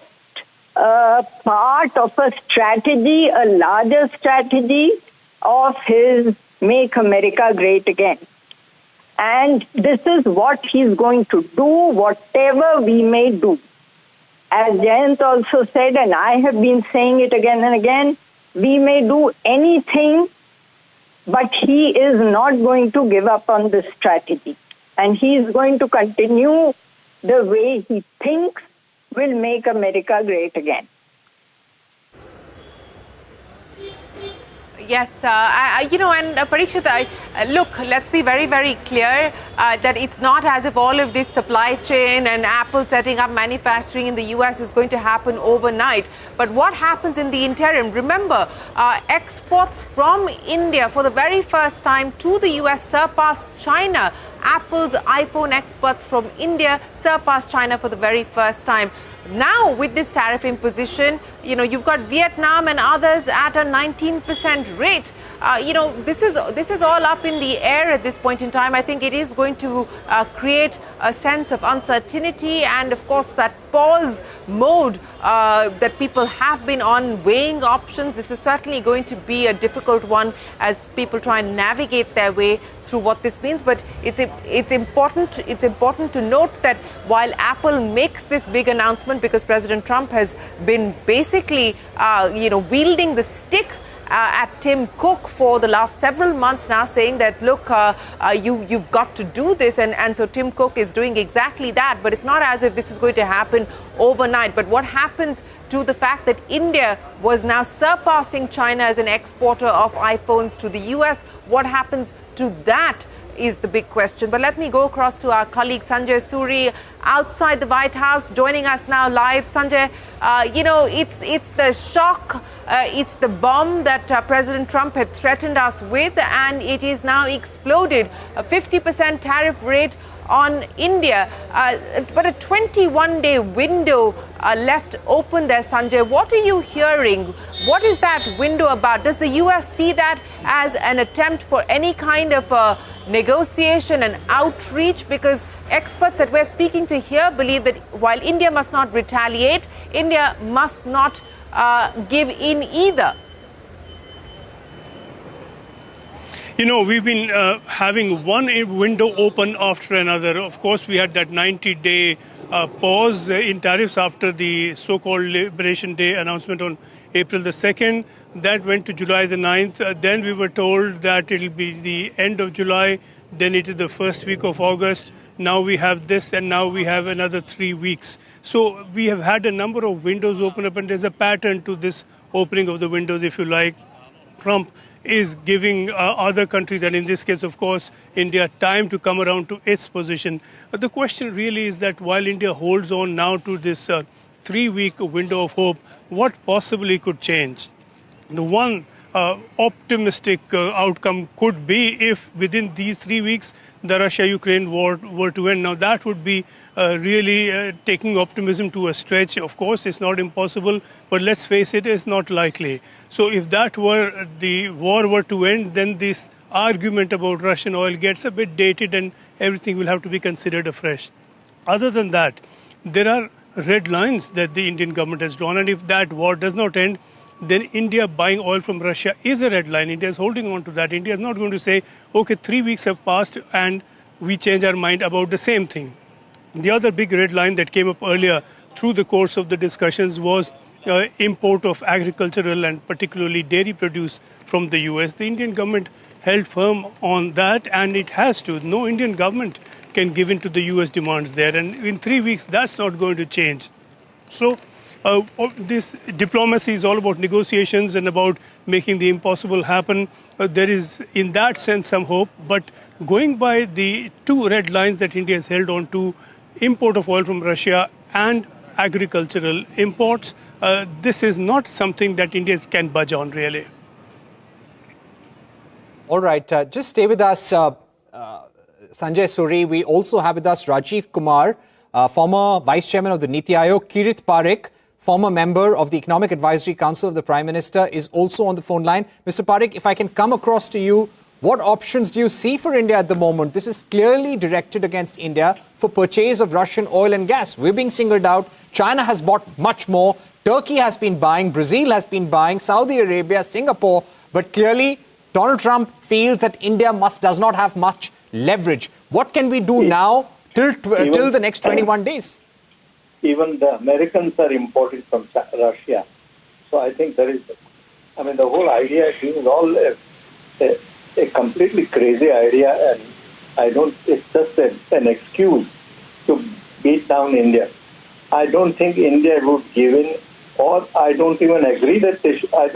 a part of a strategy, a larger strategy of his Make America Great Again. And this is what he's going to do, whatever we may do. As Jayant also said, and I have been saying it again and again, we may do anything, but he is not going to give up on this strategy. And he is going to continue the way he thinks will make America great again. Yes, and Parikshit, look, let's be very, very clear that it's not as if all of this supply chain and Apple setting up manufacturing in the US is going to happen overnight. But what happens in the interim? Remember, exports from India for the very first time to the US surpassed China. Apple's iPhone exports from India surpassed China for the very first time. Now, with this tariff imposition, you've got Vietnam and others at a 19% rate. This is all up in the air at this point in time. I think it is going to create a sense of uncertainty and, of course, that pause mode that people have been on, weighing options. This is certainly going to be a difficult one as people try and navigate their way through what this means. But it's important to note that while Apple makes this big announcement, because President Trump has been basically wielding the stick at Tim Cook for the last several months now, saying that, look, you've got to do this. And so Tim Cook is doing exactly that. But it's not as if this is going to happen overnight. But what happens to the fact that India was now surpassing China as an exporter of iPhones to the US? What happens to that is the big question. But let me go across to our colleague Sanjay Suri outside the White House, joining us now live. Sanjay, it's the shock, it's the bomb that President Trump had threatened us with, and it is now exploded. A 50% tariff rate on India, but a 21-day window left open there, Sanjay. What are you hearing? What is that window about? Does the US see that as an attempt for any kind of negotiation and outreach? Because experts that we're speaking to here believe that while India must not retaliate, India must not give in either. We've been having one window open after another. Of course, we had that 90-day pause in tariffs after the so-called Liberation Day announcement on April the 2nd. That went to July the 9th. Then we were told that it'll be the end of July. Then it is the first week of August. Now we have this, and now we have another 3 weeks. So we have had a number of windows open up, and there's a pattern to this opening of the windows, if you like. Trump is giving other countries, and in this case, of course, India, time to come around to its position. But the question really is that while India holds on now to this 3-week window of hope, what possibly could change? The one optimistic outcome could be if within these 3 weeks the Russia-Ukraine war were to end. Now that would be really taking optimism to a stretch. Of course, it's not impossible, but let's face it, it's not likely. So if that were the war were to end, then this argument about Russian oil gets a bit dated and everything will have to be considered afresh. Other than that, there are red lines that the Indian government has drawn, and if that war does not end, then India buying oil from Russia is a red line. India is holding on to that. India is not going to say, okay, 3 weeks have passed and we change our mind about the same thing. The other big red line that came up earlier through the course of the discussions was import of agricultural and particularly dairy produce from the US. The Indian government held firm on that, and it has to. No Indian government can give in to the US demands there. And in 3 weeks, that's not going to change. So this diplomacy is all about negotiations and about making the impossible happen. There is, in that sense, some hope. But going by the two red lines that India has held on to, import of oil from Russia and agricultural imports, this is not something that India can budge on, really. All right, just stay with us, Sanjay Suri. We also have with us Rajiv Kumar, former Vice Chairman of the Niti Aayog. Kirit Parikh, former member of the Economic Advisory Council of the Prime Minister, is also on the phone line. Mr. Parikh, if I can come across to you, what options do you see for India at the moment? This is clearly directed against India for purchase of Russian oil and gas. We're being singled out. China has bought much more. Turkey has been buying. Brazil has been buying. Saudi Arabia, Singapore. But clearly, Donald Trump feels that India does not have much leverage. What can we do now till the next 21 days? Even the Americans are importing from Russia. So I think the whole idea is all a completely crazy idea, and it's just an excuse to beat down India. I don't think India would give in, or I don't even agree that they should. I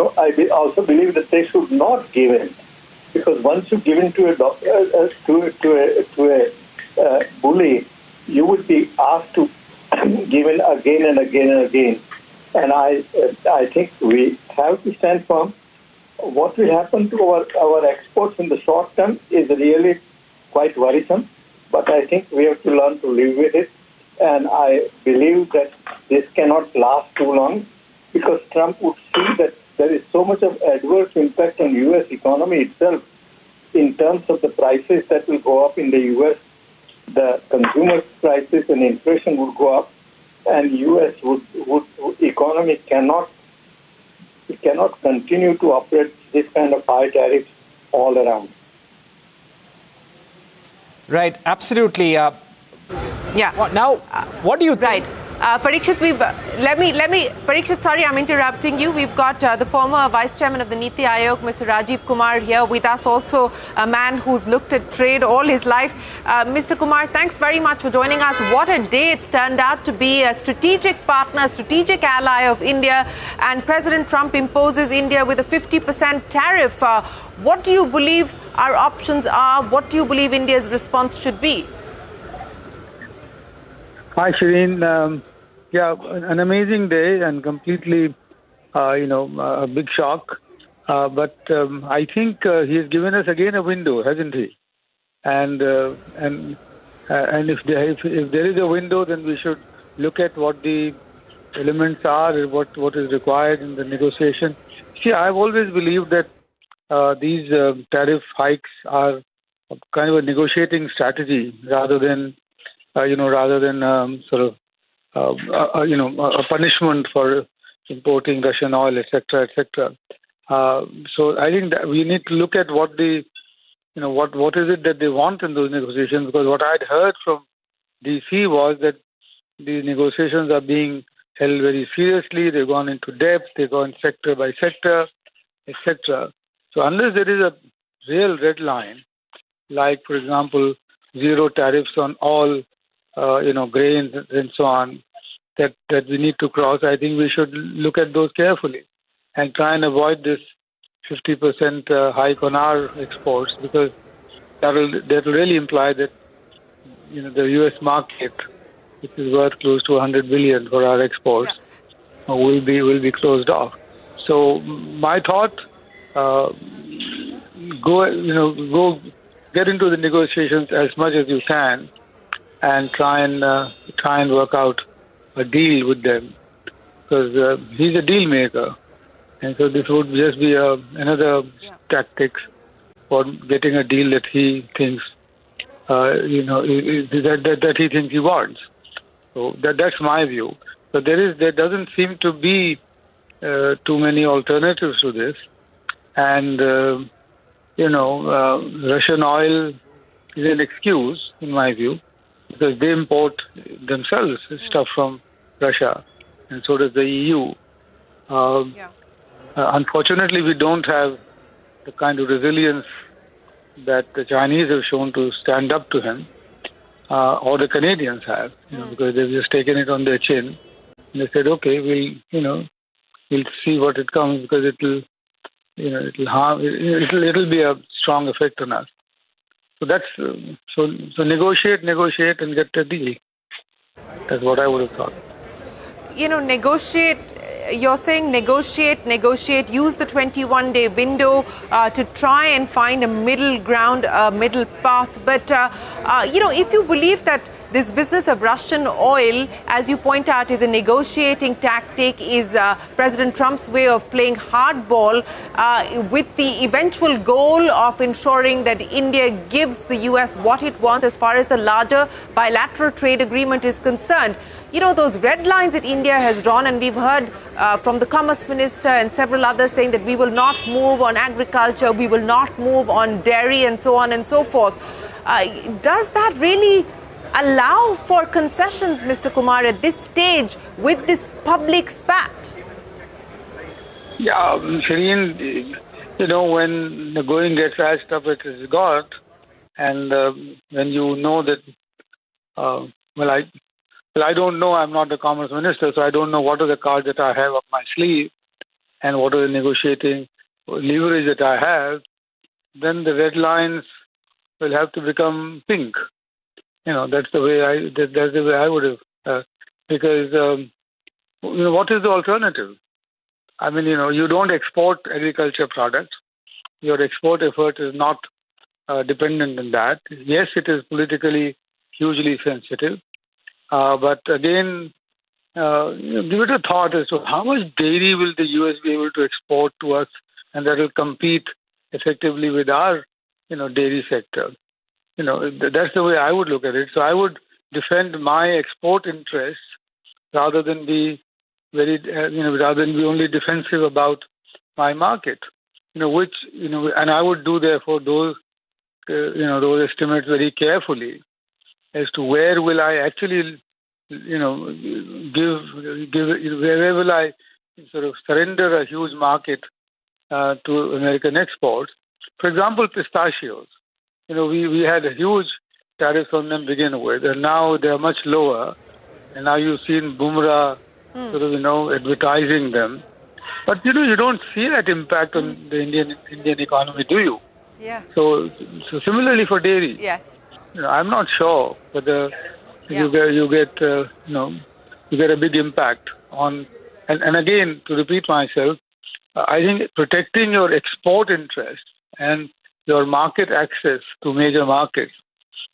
also believe that they should not give in, because once you give in to a bully, you would be asked to give in again and again and again. And I think we have to stand firm. What will happen to our exports in the short term is really quite worrisome, but I think we have to learn to live with it. And I believe that this cannot last too long, because Trump would see that there is so much of adverse impact on U.S. economy itself in terms of the prices that will go up in the U.S. The consumer prices and inflation would go up, and U.S. economy cannot continue to operate this kind of high tariffs all around. Right, absolutely. Yeah. Now, what do you think? Right. Parikshit, Parikshit, sorry, I'm interrupting you. We've got the former Vice Chairman of the Niti Aayog, Mr. Rajiv Kumar, here with us, also a man who's looked at trade all his life. Mr. Kumar, thanks very much for joining us. What a day it's turned out to be. A strategic partner, strategic ally of India, and President Trump imposes India with a 50% tariff. What do you believe our options are? What do you believe India's response should be? Hi, Shireen. An amazing day and completely, a big shock. But I think he has given us again a window, hasn't he? And if there is a window, then we should look at what the elements are, what is required in the negotiation. See, I've always believed that these tariff hikes are kind of a negotiating strategy rather than a punishment for importing Russian oil, etc., etc. So I think that we need to look at what is it that they want in those negotiations. Because what I'd heard from DC was that the negotiations are being held very seriously. They've gone into depth. They've gone sector by sector, etc. So unless there is a real red line, like for example, zero tariffs on all grains and so on, that we need to cross, I think we should look at those carefully and try and avoid this 50% hike on our exports, because that will really imply that the U.S. market, which is worth close to $100 billion for our exports, will be closed off. So my thought, go get into the negotiations as much as you can, and try and work out a deal with them, because he's a deal maker, and so this would just be another tactics for getting a deal that he thinks that he thinks he wants. So that's my view. So there doesn't seem to be too many alternatives to this, and Russian oil is an excuse, in my view, because they import themselves stuff from Russia, and so does the EU. Unfortunately, we don't have the kind of resilience that the Chinese have shown to stand up to him, or the Canadians have, because they've just taken it on their chin. And they said, okay, we'll see what it comes, because it'll be a strong effect on us. So that's so negotiate, and get a deal. That's what I would have thought. Negotiate. You're saying negotiate, use the 21-day window to try and find a middle ground, a middle path. But, if you believe that this business of Russian oil, as you point out, is a negotiating tactic, is President Trump's way of playing hardball with the eventual goal of ensuring that India gives the U.S. what it wants as far as the larger bilateral trade agreement is concerned. Those red lines that India has drawn, and we've heard from the Commerce Minister and several others saying that we will not move on agriculture, we will not move on dairy, and so on and so forth. Does that really allow for concessions, Mr. Kumar, at this stage with this public spat? Yeah, Shireen, when the going gets as tough as it's got, and when you know that, I don't know, I'm not the Commerce Minister, so I don't know what are the cards that I have up my sleeve and what are the negotiating leverage that I have, then the red lines will have to become pink. That's the way I would have, because what is the alternative? I mean, you don't export agriculture products. Your export effort is not dependent on that. Yes, it is politically hugely sensitive. But again, give it a thought as to how much dairy will the U.S. be able to export to us, and that will compete effectively with our, dairy sector. That's the way I would look at it. So I would defend my export interests rather than be rather than be only defensive about my market. And I would do therefore those estimates very carefully as to where will I actually, where will I sort of surrender a huge market to American exports. For example, pistachios. We had a huge tariffs on them to begin with, and now they are much lower. And now you've seen Bumrah sort of, advertising them. But, you don't see that impact on the Indian economy, do you? Yeah. So similarly for dairy. Yes. I'm not sure whether you get a big impact on. And again, to repeat myself, I think protecting your export interests and your market access to major markets,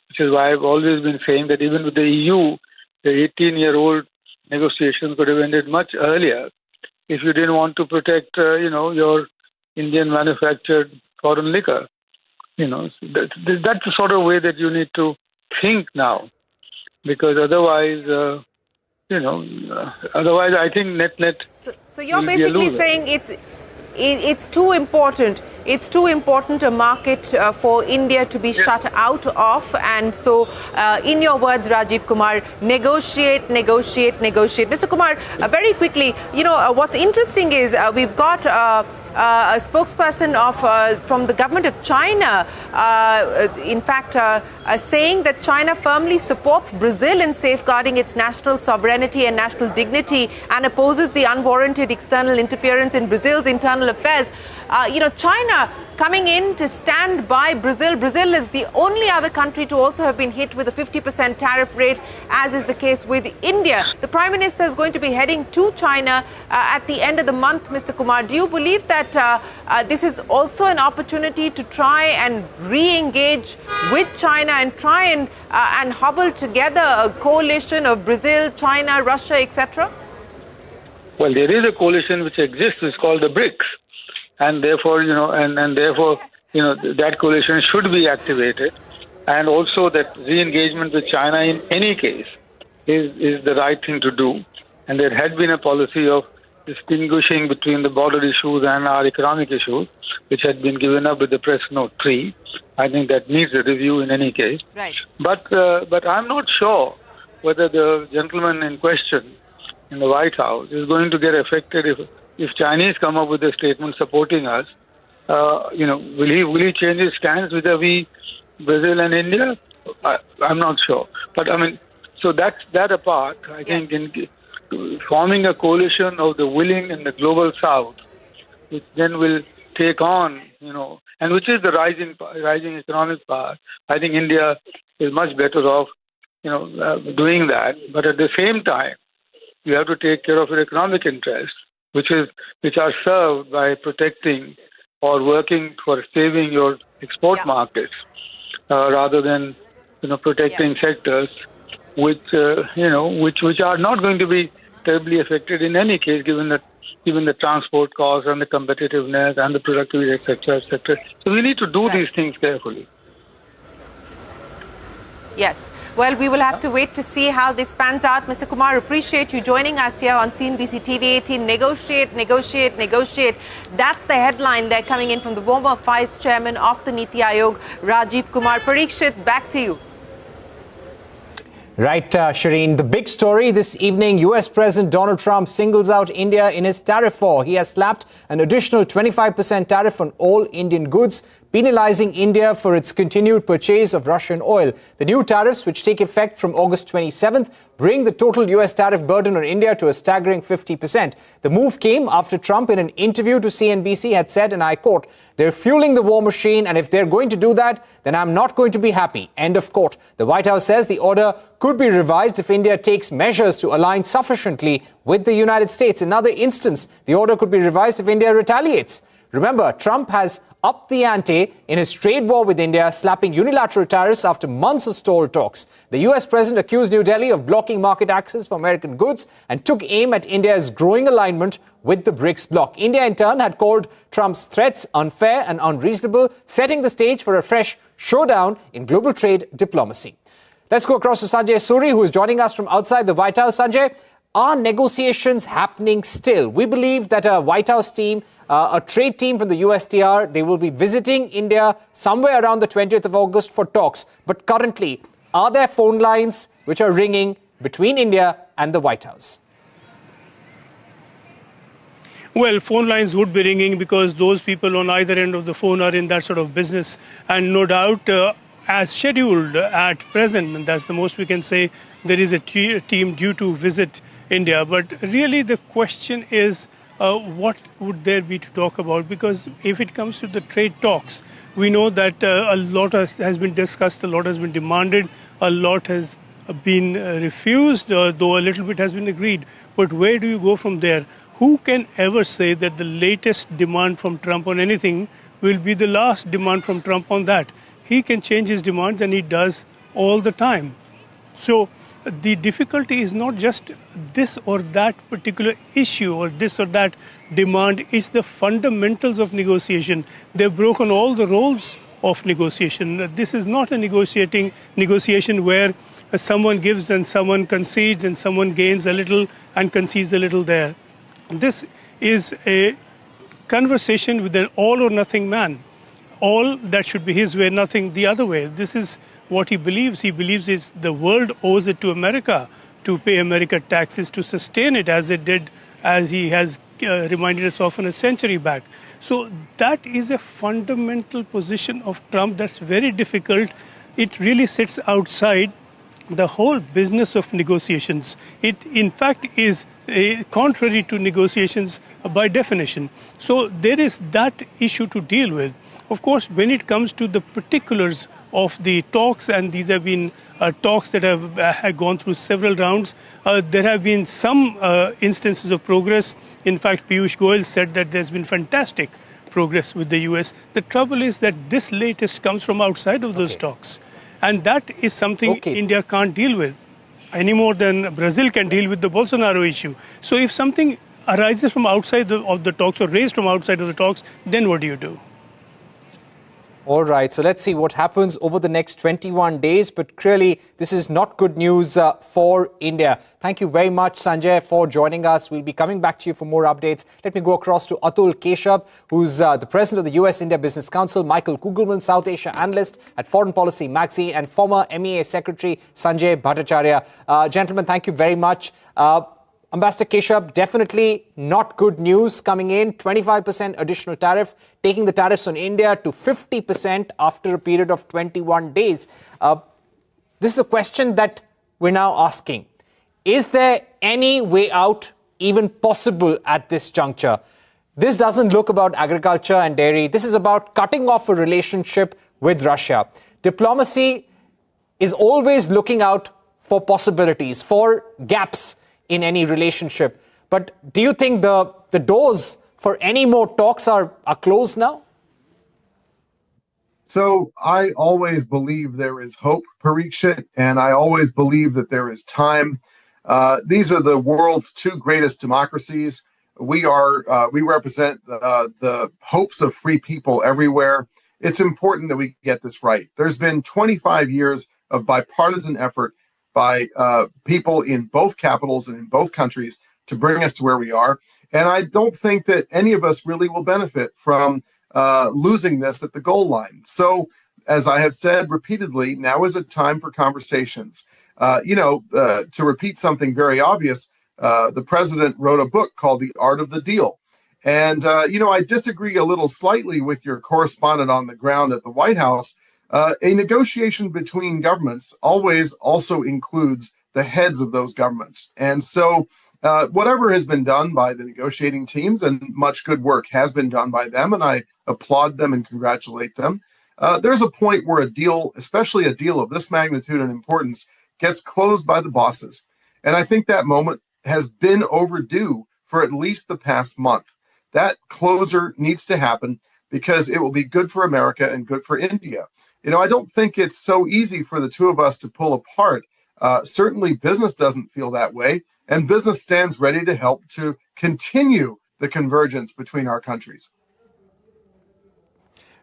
which is why I've always been saying that even with the EU, the 18-year-old negotiations could have ended much earlier if you didn't want to protect, your Indian manufactured foreign liquor. That's the sort of way that you need to think now, because otherwise, I think net. So you're basically saying it's too important. It's too important a market for India to be shut out of. And so, in your words, Rajiv Kumar, negotiate. Mr. Kumar, very quickly, what's interesting is we've got a spokesperson from the government of China, in fact, saying that China firmly supports Brazil in safeguarding its national sovereignty and national dignity and opposes the unwarranted external interference in Brazil's internal affairs. China coming in to stand by Brazil. Brazil is the only other country to also have been hit with a 50% tariff rate, as is the case with India. The Prime Minister is going to be heading to China at the end of the month, Mr. Kumar. Do you believe that this is also an opportunity to try and re-engage with China and try and hobble together a coalition of Brazil, China, Russia, etc.? Well, there is a coalition which exists. It's called the BRICS. And therefore, that coalition should be activated. And also that re-engagement with China in any case is the right thing to do. And there had been a policy of distinguishing between the border issues and our economic issues, which had been given up with the Press Note 3. I think that needs a review in any case. Right. But I'm not sure whether the gentleman in question in the White House is going to get affected if Chinese come up with a statement supporting us. Will he change his stance vis-a-vis Brazil and India? I'm not sure. But I mean, so that's that apart. I think in forming a coalition of the willing in the global South, which then will take on, and which is the rising economic power. I think India is much better off, doing that. But at the same time, you have to take care of your economic interests, which are served by protecting or working for saving your export markets, rather than protecting sectors which are not going to be terribly affected in any case, given the transport costs and the competitiveness and the productivity, etc., etc. So we need to do these things carefully. Yes. Well, we will have to wait to see how this pans out. Mr. Kumar, appreciate you joining us here on CNBC-TV18. Negotiate, negotiate, negotiate. That's the headline there coming in from the former Vice Chairman of the Niti Aayog, Rajiv Kumar. Parikshit, back to you. Right, Shireen. The big story this evening, US President Donald Trump singles out India in his tariff war. He has slapped an additional 25% tariff on all Indian goods, penalizing India for its continued purchase of Russian oil. The new tariffs, which take effect from August 27th, bring the total US tariff burden on India to a staggering 50%. The move came after Trump, in an interview to CNBC, had said, and I quote, "They're fueling the war machine, and if they're going to do that, then I'm not going to be happy." End of quote. The White House says the order could be revised if India takes measures to align sufficiently with the United States. In another instance, the order could be revised if India retaliates. Remember, Trump has upped the ante in his trade war with India, slapping unilateral tariffs after months of stalled talks. The US president accused New Delhi of blocking market access for American goods and took aim at India's growing alignment with the BRICS bloc. India, in turn, had called Trump's threats unfair and unreasonable, setting the stage for a fresh showdown in global trade diplomacy. Let's go across to Sanjay Suri, who is joining us from outside the White House. Sanjay, are negotiations happening still? We believe that a White House team, a trade team from the USTR, they will be visiting India somewhere around the 20th of August for talks. But currently, are there phone lines which are ringing between India and the White House? Well, phone lines would be ringing because those people on either end of the phone are in that sort of business. And no doubt, as scheduled at present, and that's the most we can say, there is a team due to visit India. But really the question is, what would there be to talk about? Because if it comes to the trade talks, we know that a lot has been discussed, a lot has been demanded, a lot has been refused, though a little bit has been agreed. But where do you go from there? Who can ever say that the latest demand from Trump on anything will be the last demand from Trump on that? He can change his demands, and he does all the time. So the difficulty is not just this or that particular issue or this or that demand. It's the fundamentals of negotiation. They've broken all the roles of negotiation. This is not a negotiation where someone gives and someone concedes and someone gains a little and concedes a little there. This is a conversation with an all or nothing man. All that should be his way, nothing the other way. This is what he believes. He believes is the world owes it to America to pay America taxes to sustain it as it did, as he has reminded us often a century back. So that is a fundamental position of Trump that's very difficult. It really sits outside the whole business of negotiations. It, in fact, is contrary to negotiations by definition. So there is that issue to deal with. Of course, when it comes to the particulars of the talks, and these have been talks that have gone through several rounds, there have been some instances of progress. In fact, Piyush Goyal said that there's been fantastic progress with the US. The trouble is that this latest comes from outside of those talks. And that is something India can't deal with any more than Brazil can deal with the Bolsonaro issue. So if something arises from outside of the talks or raised from outside of the talks, then what do you do? All right, so let's see what happens over the next 21 days. But clearly, this is not good news for India. Thank you very much, Sanjay, for joining us. We'll be coming back to you for more updates. Let me go across to Atul Keshav, who's the president of the US-India Business Council, Michael Kugelman, South Asia analyst at Foreign Policy magazine, and former MEA Secretary Sanjay Bhattacharya. Gentlemen, thank you very much. Ambassador Keshav, definitely not good news coming in. 25% additional tariff, taking the tariffs on India to 50% after a period of 21 days. This is a question that we're now asking. Is there any way out even possible at this juncture? This doesn't look about agriculture and dairy. This is about cutting off a relationship with Russia. Diplomacy is always looking out for possibilities, for gaps in any relationship. But do you think the doors for any more talks are closed now? So I always believe there is hope, Parikshit, and I always believe that there is time. These are the world's two greatest democracies. We represent the hopes of free people everywhere. It's important that we get this right. There's been 25 years of bipartisan effort by people in both capitals and in both countries to bring us to where we are. And I don't think that any of us really will benefit from losing this at the goal line. So, as I have said repeatedly, now is a time for conversations. To repeat something very obvious, the president wrote a book called The Art of the Deal. And, I disagree a little slightly with your correspondent on the ground at the White House. A negotiation between governments always also includes the heads of those governments. And so whatever has been done by the negotiating teams, and much good work has been done by them, and I applaud them and congratulate them, there's a point where a deal, especially a deal of this magnitude and importance, gets closed by the bosses. And I think that moment has been overdue for at least the past month. That closure needs to happen because it will be good for America and good for India. I don't think it's so easy for the two of us to pull apart. Certainly business doesn't feel that way, and business stands ready to help to continue the convergence between our countries.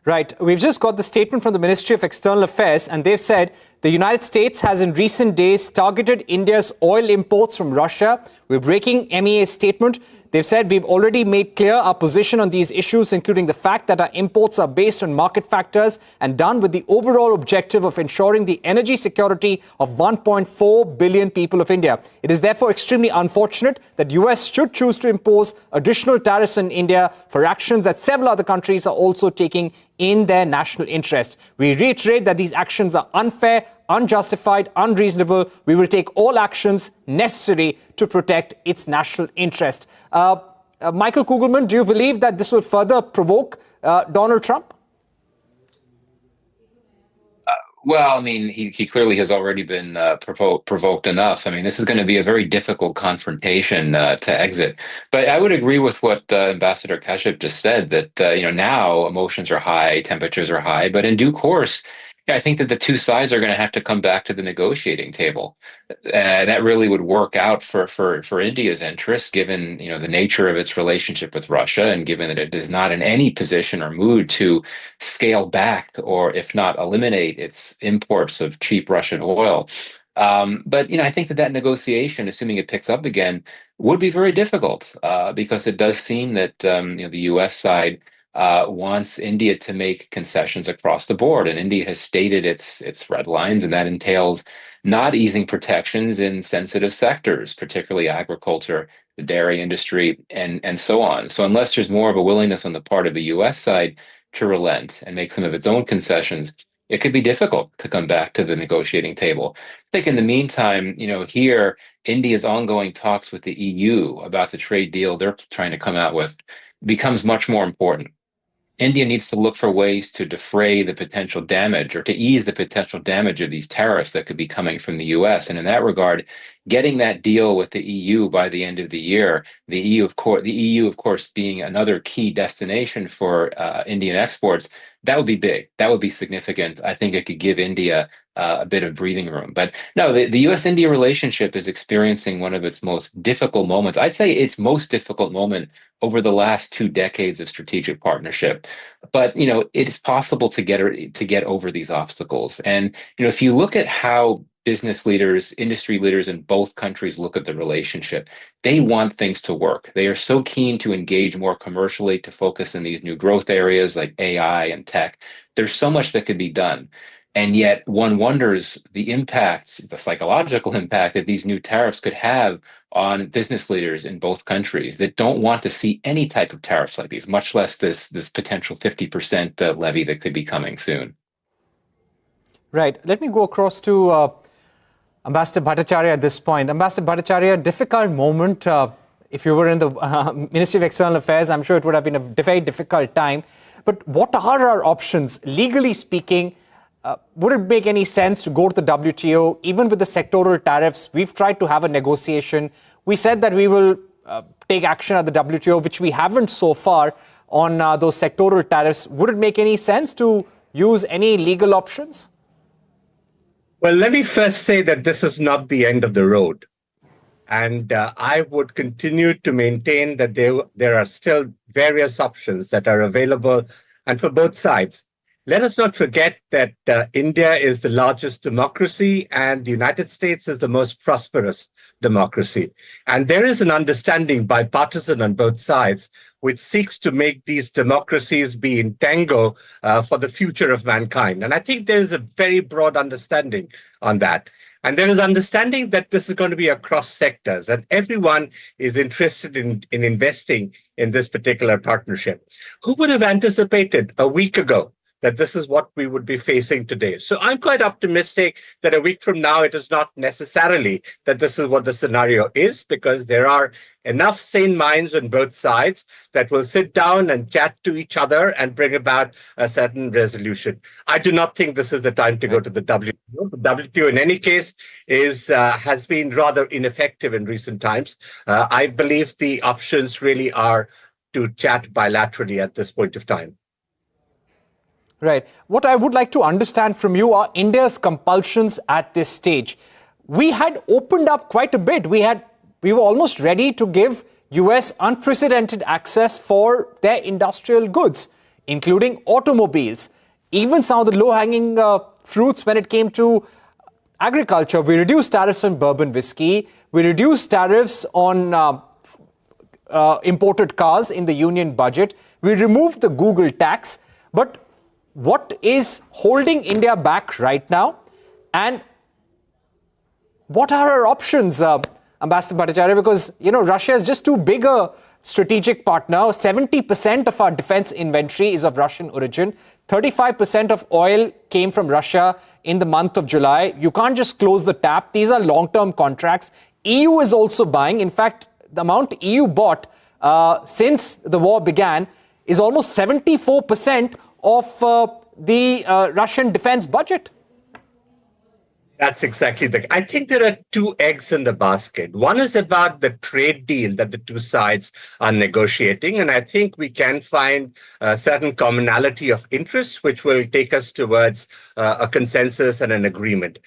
Right. We've just got the statement from the Ministry of External Affairs, and they've said the United States has in recent days targeted India's oil imports from Russia. We're breaking MEA's statement. They've said we've already made clear our position on these issues, including the fact that our imports are based on market factors and done with the overall objective of ensuring the energy security of 1.4 billion people of India. It is therefore extremely unfortunate that US should choose to impose additional tariffs on India for actions that several other countries are also taking in their national interest. We reiterate that these actions are unfair, unjustified, unreasonable. We will take all actions necessary to protect its national interest. Michael Kugelman, do you believe that this will further provoke Donald Trump? Well, I mean, he clearly has already been provoked enough. I mean, this is going to be a very difficult confrontation to exit. But I would agree with what Ambassador Kashyap just said, that now emotions are high, temperatures are high, but in due course, I think that the two sides are going to have to come back to the negotiating table. That really would work out for India's interests, given the nature of its relationship with Russia, and given that it is not in any position or mood to scale back or, if not, eliminate its imports of cheap Russian oil. But I think that negotiation, assuming it picks up again, would be very difficult because it does seem that the U.S. side wants India to make concessions across the board, and India has stated its red lines, and that entails not easing protections in sensitive sectors, particularly agriculture, the dairy industry, and so on. So unless there's more of a willingness on the part of the U.S. side to relent and make some of its own concessions, it could be difficult to come back to the negotiating table. I think in the meantime, here, India's ongoing talks with the EU about the trade deal they're trying to come out with becomes much more important. India needs to look for ways to defray the potential damage or to ease the potential damage of these tariffs that could be coming from the U.S. And in that regard, getting that deal with the EU by the end of the year, the EU, of course, being another key destination for Indian exports, that would be big. That would be significant. I think it could give India a bit of breathing room. But no, the U.S.-India relationship is experiencing one of its most difficult moments. I'd say its most difficult moment over the last 2 decades of strategic partnership. But it is possible to get over these obstacles. And if you look at how business leaders, industry leaders in both countries look at the relationship, they want things to work. They are so keen to engage more commercially, to focus in these new growth areas like AI and tech. There's so much that could be done. And yet one wonders the impact, the psychological impact that these new tariffs could have on business leaders in both countries that don't want to see any type of tariffs like these, much less this potential 50% levy that could be coming soon. Right. Let me go across to Ambassador Bhattacharya at this point. Ambassador Bhattacharya, difficult moment. If you were in the Ministry of External Affairs, I'm sure it would have been a very difficult time. But what are our options, legally speaking? Would it make any sense to go to the WTO, even with the sectoral tariffs? We've tried to have a negotiation. We said that we will take action at the WTO, which we haven't so far on those sectoral tariffs. Would it make any sense to use any legal options? Well, let me first say that this is not the end of the road. And I would continue to maintain that there are still various options that are available and for both sides. Let us not forget that India is the largest democracy and the United States is the most prosperous democracy. And there is an understanding bipartisan on both sides which seeks to make these democracies be in tango for the future of mankind. And I think there is a very broad understanding on that. And there is understanding that this is going to be across sectors and everyone is interested in investing in this particular partnership. Who would have anticipated a week ago that this is what we would be facing today? So I'm quite optimistic that a week from now, it is not necessarily that this is what the scenario is, because there are enough sane minds on both sides that will sit down and chat to each other and bring about a certain resolution. I do not think this is the time to go to the WTO. The WTO, in any case, has been rather ineffective in recent times. I believe the options really are to chat bilaterally at this point of time. Right. What I would like to understand from you are India's compulsions at this stage. We had opened up quite a bit. We were almost ready to give US unprecedented access for their industrial goods, including automobiles, even some of the low-hanging fruits when it came to agriculture. We reduced tariffs on bourbon whiskey. We reduced tariffs on imported cars in the union budget. We removed the Google tax. But what is holding India back right now? And what are our options, Ambassador Bhattacharya? Because, Russia is just too big a strategic partner. 70% of our defense inventory is of Russian origin. 35% of oil came from Russia in the month of July. You can't just close the tap. These are long-term contracts. EU is also buying. In fact, the amount EU bought since the war began is almost 74% of the Russian defense budget. That's exactly I think there are two eggs in the basket. One is about the trade deal that the two sides are negotiating. And I think we can find a certain commonality of interests, which will take us towards a consensus and an agreement.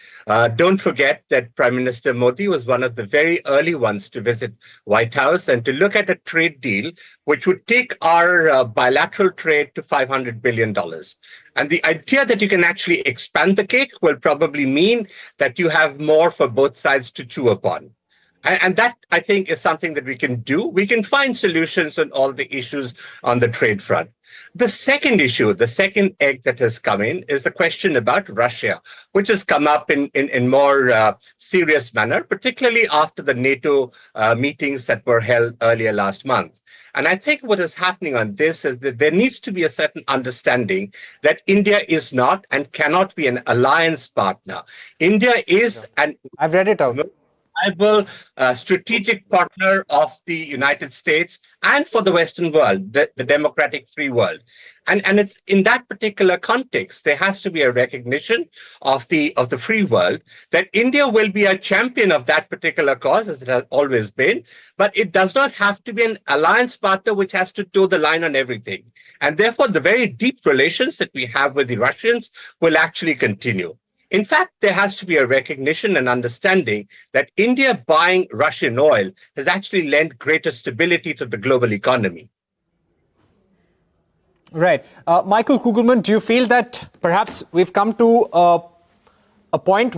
Don't forget that Prime Minister Modi was one of the very early ones to visit White House and to look at a trade deal which would take our bilateral trade to $500 billion. And the idea that you can actually expand the cake will probably mean that you have more for both sides to chew upon. And that, I think, is something that we can do. We can find solutions on all the issues on the trade front. The second issue, the second egg that has come in, is the question about Russia, which has come up in more serious manner, particularly after the NATO meetings that were held earlier last month. And I think what is happening on this is that there needs to be a certain understanding that India is not and cannot be an alliance partner. India is, and I've read it out. reliable strategic partner of the United States and for the Western world, the democratic free world. And it's in that particular context, there has to be a recognition of the free world that India will be a champion of that particular cause, as it has always been, but it does not have to be an alliance partner which has to toe the line on everything. And therefore, the very deep relations that we have with the Russians will actually continue. In fact, there has to be a recognition and understanding that India buying Russian oil has actually lent greater stability to the global economy. Right. Michael Kugelman, do you feel that perhaps we've come to a point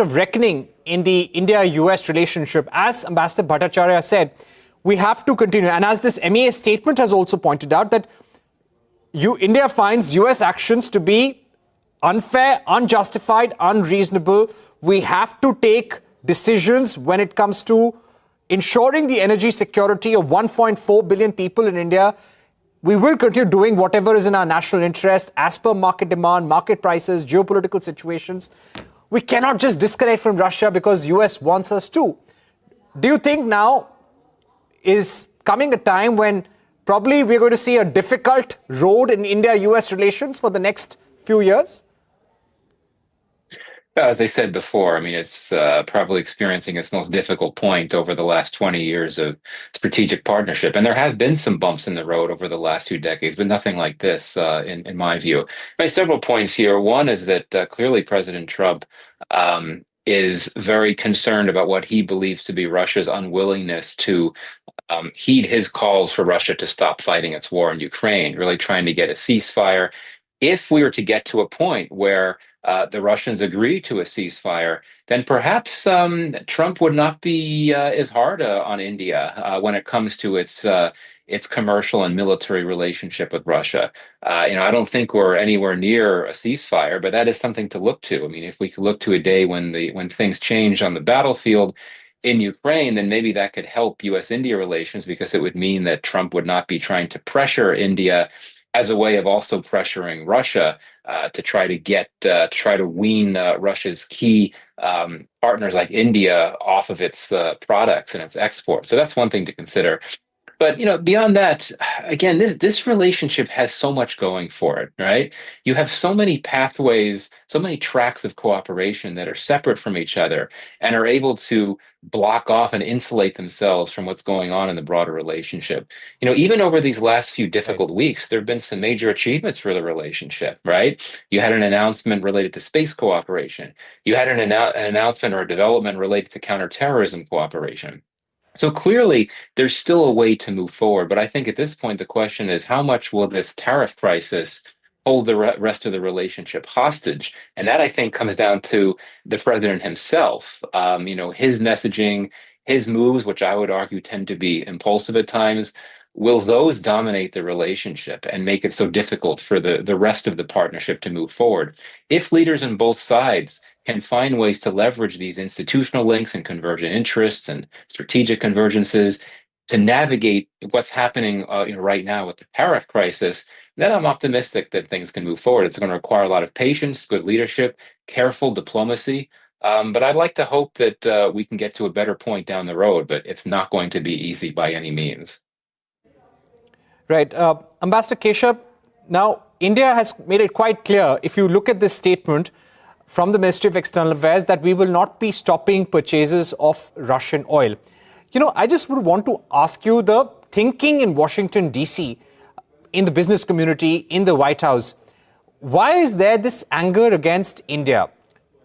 of reckoning in the India-US relationship? As Ambassador Bhattacharya said, we have to continue. And as this MEA statement has also pointed out, that India finds US actions to be unfair, unjustified, unreasonable. We have to take decisions when it comes to ensuring the energy security of 1.4 billion people in India. We will continue doing whatever is in our national interest as per market demand, market prices, geopolitical situations. We cannot just disconnect from Russia because US wants us to. Do you think now is coming a time when probably we're going to see a difficult road in India-US relations for the next few years? As I said before, I mean, it's probably experiencing its most difficult point over the last 20 years of strategic partnership. And there have been some bumps in the road over the last 2 decades, but nothing like this, in my view. I make several points here. One is that clearly President Trump is very concerned about what he believes to be Russia's unwillingness to heed his calls for Russia to stop fighting its war in Ukraine, really trying to get a ceasefire. If we were to get to a point where the Russians agree to a ceasefire, then perhaps Trump would not be as hard on India when it comes to its commercial and military relationship with Russia. I don't think we're anywhere near a ceasefire, but that is something to look to. I mean, if we could look to a day when things change on the battlefield in Ukraine, then maybe that could help U.S.-India relations, because it would mean that Trump would not be trying to pressure India as a way of also pressuring Russia to try to wean Russia's key partners like India off of its products and its exports. So that's one thing to consider. But beyond that, again, this relationship has so much going for it, right? You have so many pathways, so many tracks of cooperation that are separate from each other and are able to block off and insulate themselves from what's going on in the broader relationship. Even over these last few difficult weeks, there have been some major achievements for the relationship, right? You had an announcement related to space cooperation. You had an announcement or a development related to counterterrorism cooperation. So clearly, there's still a way to move forward. But I think at this point, the question is, how much will this tariff crisis hold the rest of the relationship hostage? And that, I think, comes down to the president himself. His messaging, his moves, which I would argue tend to be impulsive at times, will those dominate the relationship and make it so difficult for the rest of the partnership to move forward? If leaders on both sides can find ways to leverage these institutional links and convergent interests and strategic convergences to navigate what's happening right now with the tariff crisis, then I'm optimistic that things can move forward. It's going to require a lot of patience, good leadership, careful diplomacy. But I'd like to hope that we can get to a better point down the road, but it's not going to be easy by any means. Right. Ambassador Keshav, now India has made it quite clear, if you look at this statement from the Ministry of External Affairs, that we will not be stopping purchases of Russian oil. I just would want to ask you the thinking in Washington, D.C., in the business community, in the White House. Why is there this anger against India?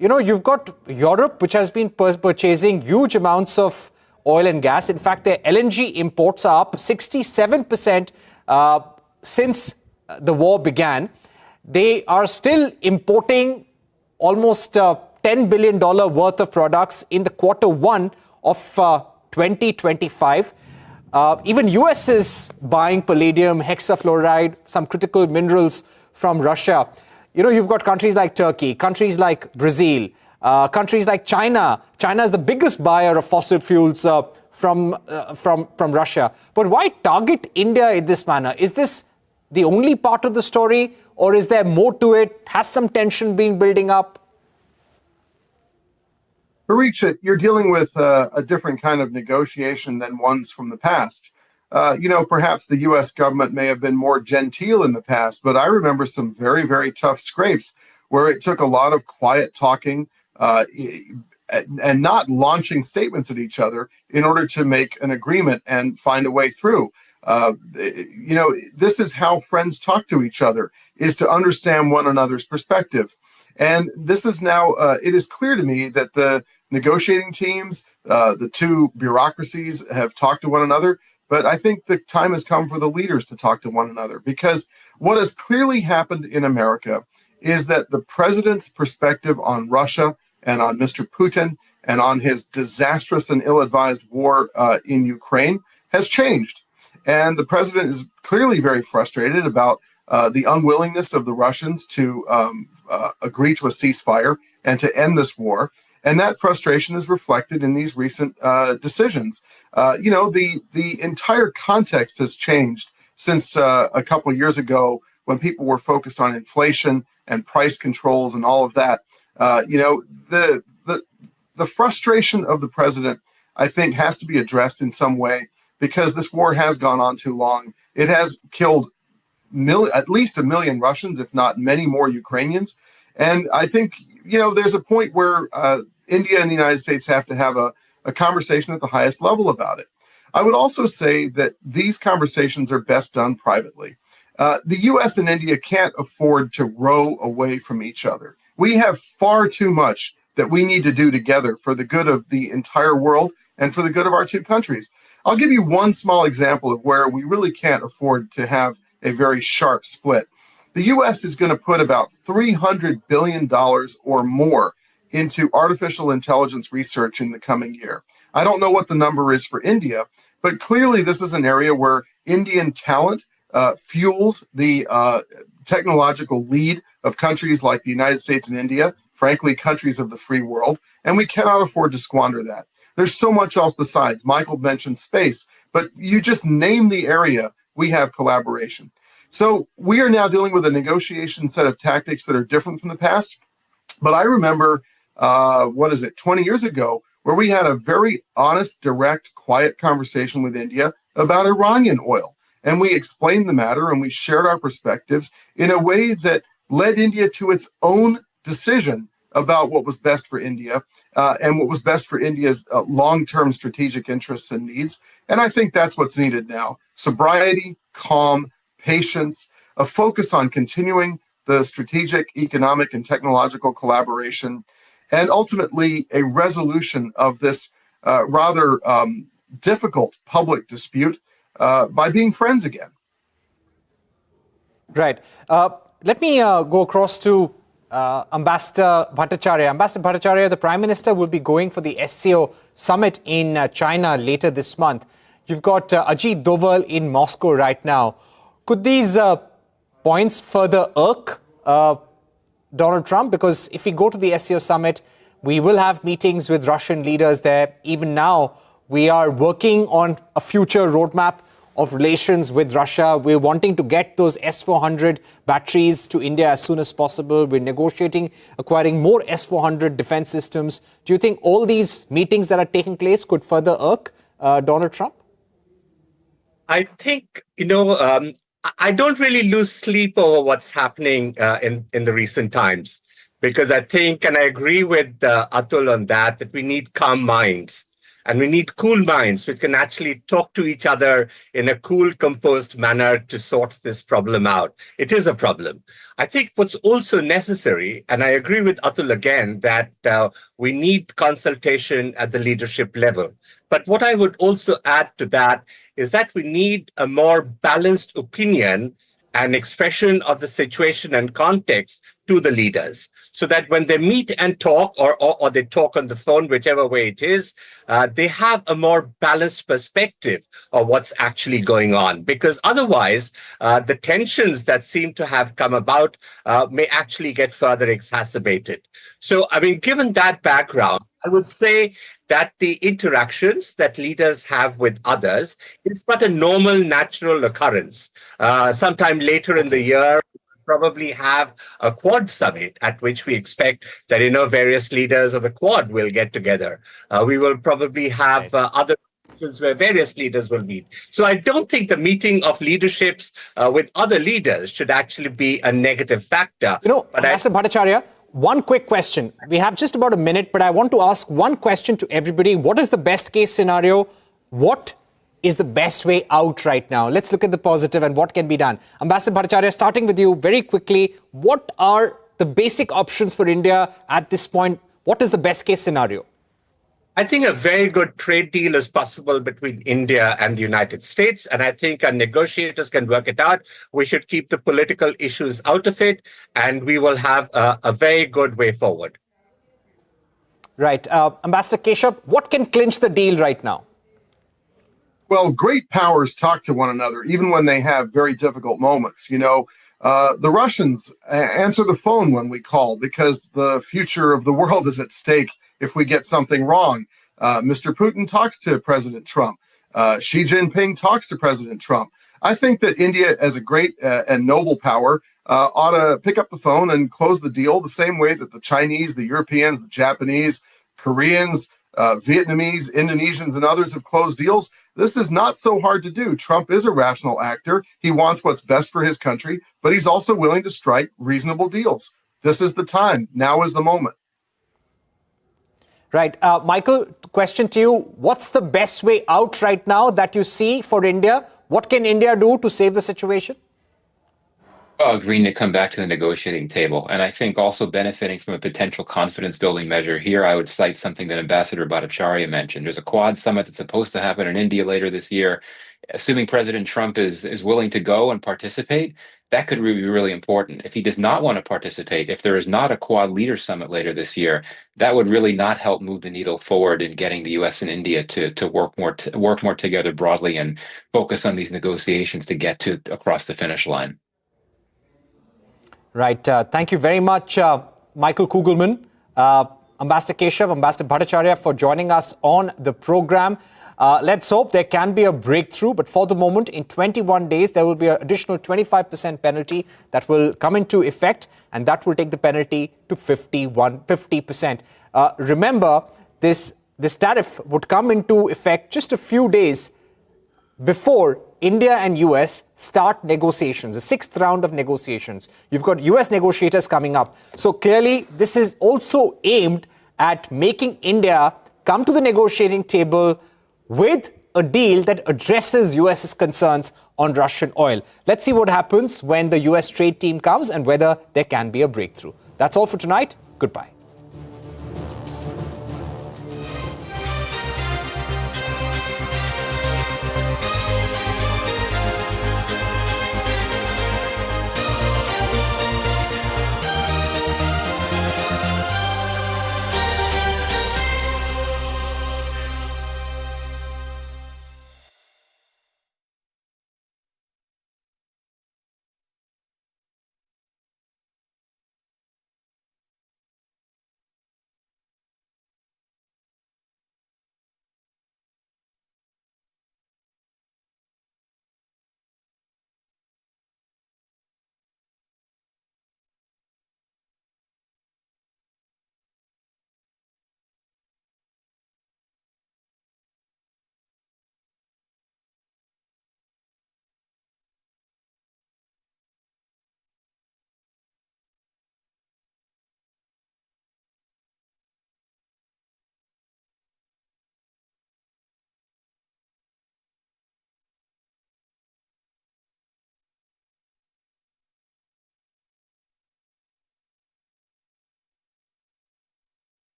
You've got Europe, which has been purchasing huge amounts of oil and gas. In fact, their LNG imports are up 67% since the war began. They are still importing almost $10 billion worth of products in the Q1 of 2025. Even US is buying palladium, hexafluoride, some critical minerals from Russia. You've got countries like Turkey, countries like Brazil, countries like China. China is the biggest buyer of fossil fuels from Russia. But why target India in this manner? Is this the only part of the story, or is there more to it? Has some tension been building up? Parikshit, you're dealing with a different kind of negotiation than ones from the past. Perhaps the U.S. government may have been more genteel in the past, but I remember some very, very tough scrapes where it took a lot of quiet talking and not launching statements at each other in order to make an agreement and find a way through. This is how friends talk to each other, is to understand one another's perspective. And this is now, it is clear to me that the negotiating teams, the two bureaucracies have talked to one another, but I think the time has come for the leaders to talk to one another, because what has clearly happened in America is that the president's perspective on Russia and on Mr. Putin and on his disastrous and ill-advised war in Ukraine has changed. And the president is clearly very frustrated about the unwillingness of the Russians to agree to a ceasefire and to end this war. And that frustration is reflected in these recent decisions. The entire context has changed since a couple of years ago, when people were focused on inflation and price controls and all of that. The frustration of the president, I think, has to be addressed in some way, because this war has gone on too long. It has killed at least 1 million Russians, if not many more Ukrainians. And I think, there's a point where India and the United States have to have a conversation at the highest level about it. I would also say that these conversations are best done privately. The U.S. and India can't afford to row away from each other. We have far too much that we need to do together for the good of the entire world and for the good of our two countries. I'll give you one small example of where we really can't afford to have a very sharp split. The U.S. is going to put about $300 billion or more into artificial intelligence research in the coming year. I don't know what the number is for India, but clearly this is an area where Indian talent fuels the technological lead of countries like the United States and India, frankly, countries of the free world, and we cannot afford to squander that. There's so much else besides. Michael mentioned space, but you just name the area, we have collaboration. So we are now dealing with a negotiation set of tactics that are different from the past. But I remember, 20 years ago, where we had a very honest, direct, quiet conversation with India about Iranian oil. And we explained the matter and we shared our perspectives in a way that led India to its own decision about what was best for India and what was best for India's long-term strategic interests and needs. And I think that's what's needed now. Sobriety, calm, patience, a focus on continuing the strategic, economic, and technological collaboration, and ultimately a resolution of this rather difficult public dispute by being friends again. Right. Let me go across to Ambassador Bhattacharya. Ambassador Bhattacharya, the Prime Minister will be going for the SCO summit in China later this month. You've got Ajit Doval in Moscow right now. Could these points further irk Donald Trump? Because if we go to the SCO summit, we will have meetings with Russian leaders there. Even now, we are working on a future roadmap of relations with Russia. We're wanting to get those S-400 batteries to India as soon as possible. We're negotiating, acquiring more S-400 defense systems. Do you think all these meetings that are taking place could further irk Donald Trump? I think, I don't really lose sleep over what's happening in the recent times, because I think, and I agree with Atul on that we need calm minds. And we need cool minds which can actually talk to each other in a cool, composed manner to sort this problem out. It is a problem. I think what's also necessary, and I agree with Atul again, that we need consultation at the leadership level. But what I would also add to that is that we need a more balanced opinion and expression of the situation and context to the leaders, so that when they meet and talk, or they talk on the phone, whichever way it is, they have a more balanced perspective of what's actually going on. Because otherwise, the tensions that seem to have come about may actually get further exacerbated. So, given that background, I would say that the interactions that leaders have with others is but a normal, natural occurrence. Sometime later in the year, probably have a Quad summit at which we expect that, various leaders of the Quad will get together. We will probably have other where various leaders will meet. So I don't think the meeting of leaderships with other leaders should actually be a negative factor. Ambassador Bhattacharya, one quick question. We have just about a minute, but I want to ask one question to everybody. What is the best case scenario? What is the best way out right now? Let's look at the positive and what can be done. Ambassador Bhattacharya, starting with you very quickly, what are the basic options for India at this point? What is the best case scenario? I think a very good trade deal is possible between India and the United States, and I think our negotiators can work it out. We should keep the political issues out of it, and we will have a very good way forward. Right. Ambassador Keshav, what can clinch the deal right now? Well, great powers talk to one another, even when they have very difficult moments. The Russians answer the phone when we call because the future of the world is at stake if we get something wrong. Mr. Putin talks to President Trump. Xi Jinping talks to President Trump. I think that India, as a great and noble power, ought to pick up the phone and close the deal the same way that the Chinese, the Europeans, the Japanese, Koreans, Vietnamese, Indonesians, and others have closed deals. This is not so hard to do. Trump is a rational actor. He wants what's best for his country, but he's also willing to strike reasonable deals. This is the time. Now is the moment. Right. Michael, question to you. What's the best way out right now that you see for India? What can India do to save the situation? Well, agreeing to come back to the negotiating table. And I think also benefiting from a potential confidence building measure here, I would cite something that Ambassador Bhattacharya mentioned. There's a Quad summit that's supposed to happen in India later this year. Assuming President Trump is willing to go and participate, that could be really important. If he does not want to participate, if there is not a Quad leader summit later this year, that would really not help move the needle forward in getting the U.S. and India to work more together broadly and focus on these negotiations to get to across the finish line. Right. Thank you very much, Michael Kugelman, Ambassador Keshav, Ambassador Bhattacharya, for joining us on the program. Let's hope there can be a breakthrough. But for the moment, in 21 days, there will be an additional 25% penalty that will come into effect. And that will take the penalty to 50%. Remember, this tariff would come into effect just a few days before India and US start negotiations, the 6th round of negotiations. You've got US negotiators coming up. So clearly, this is also aimed at making India come to the negotiating table with a deal that addresses US's concerns on Russian oil. Let's see what happens when the US trade team comes and whether there can be a breakthrough. That's all for tonight. Goodbye.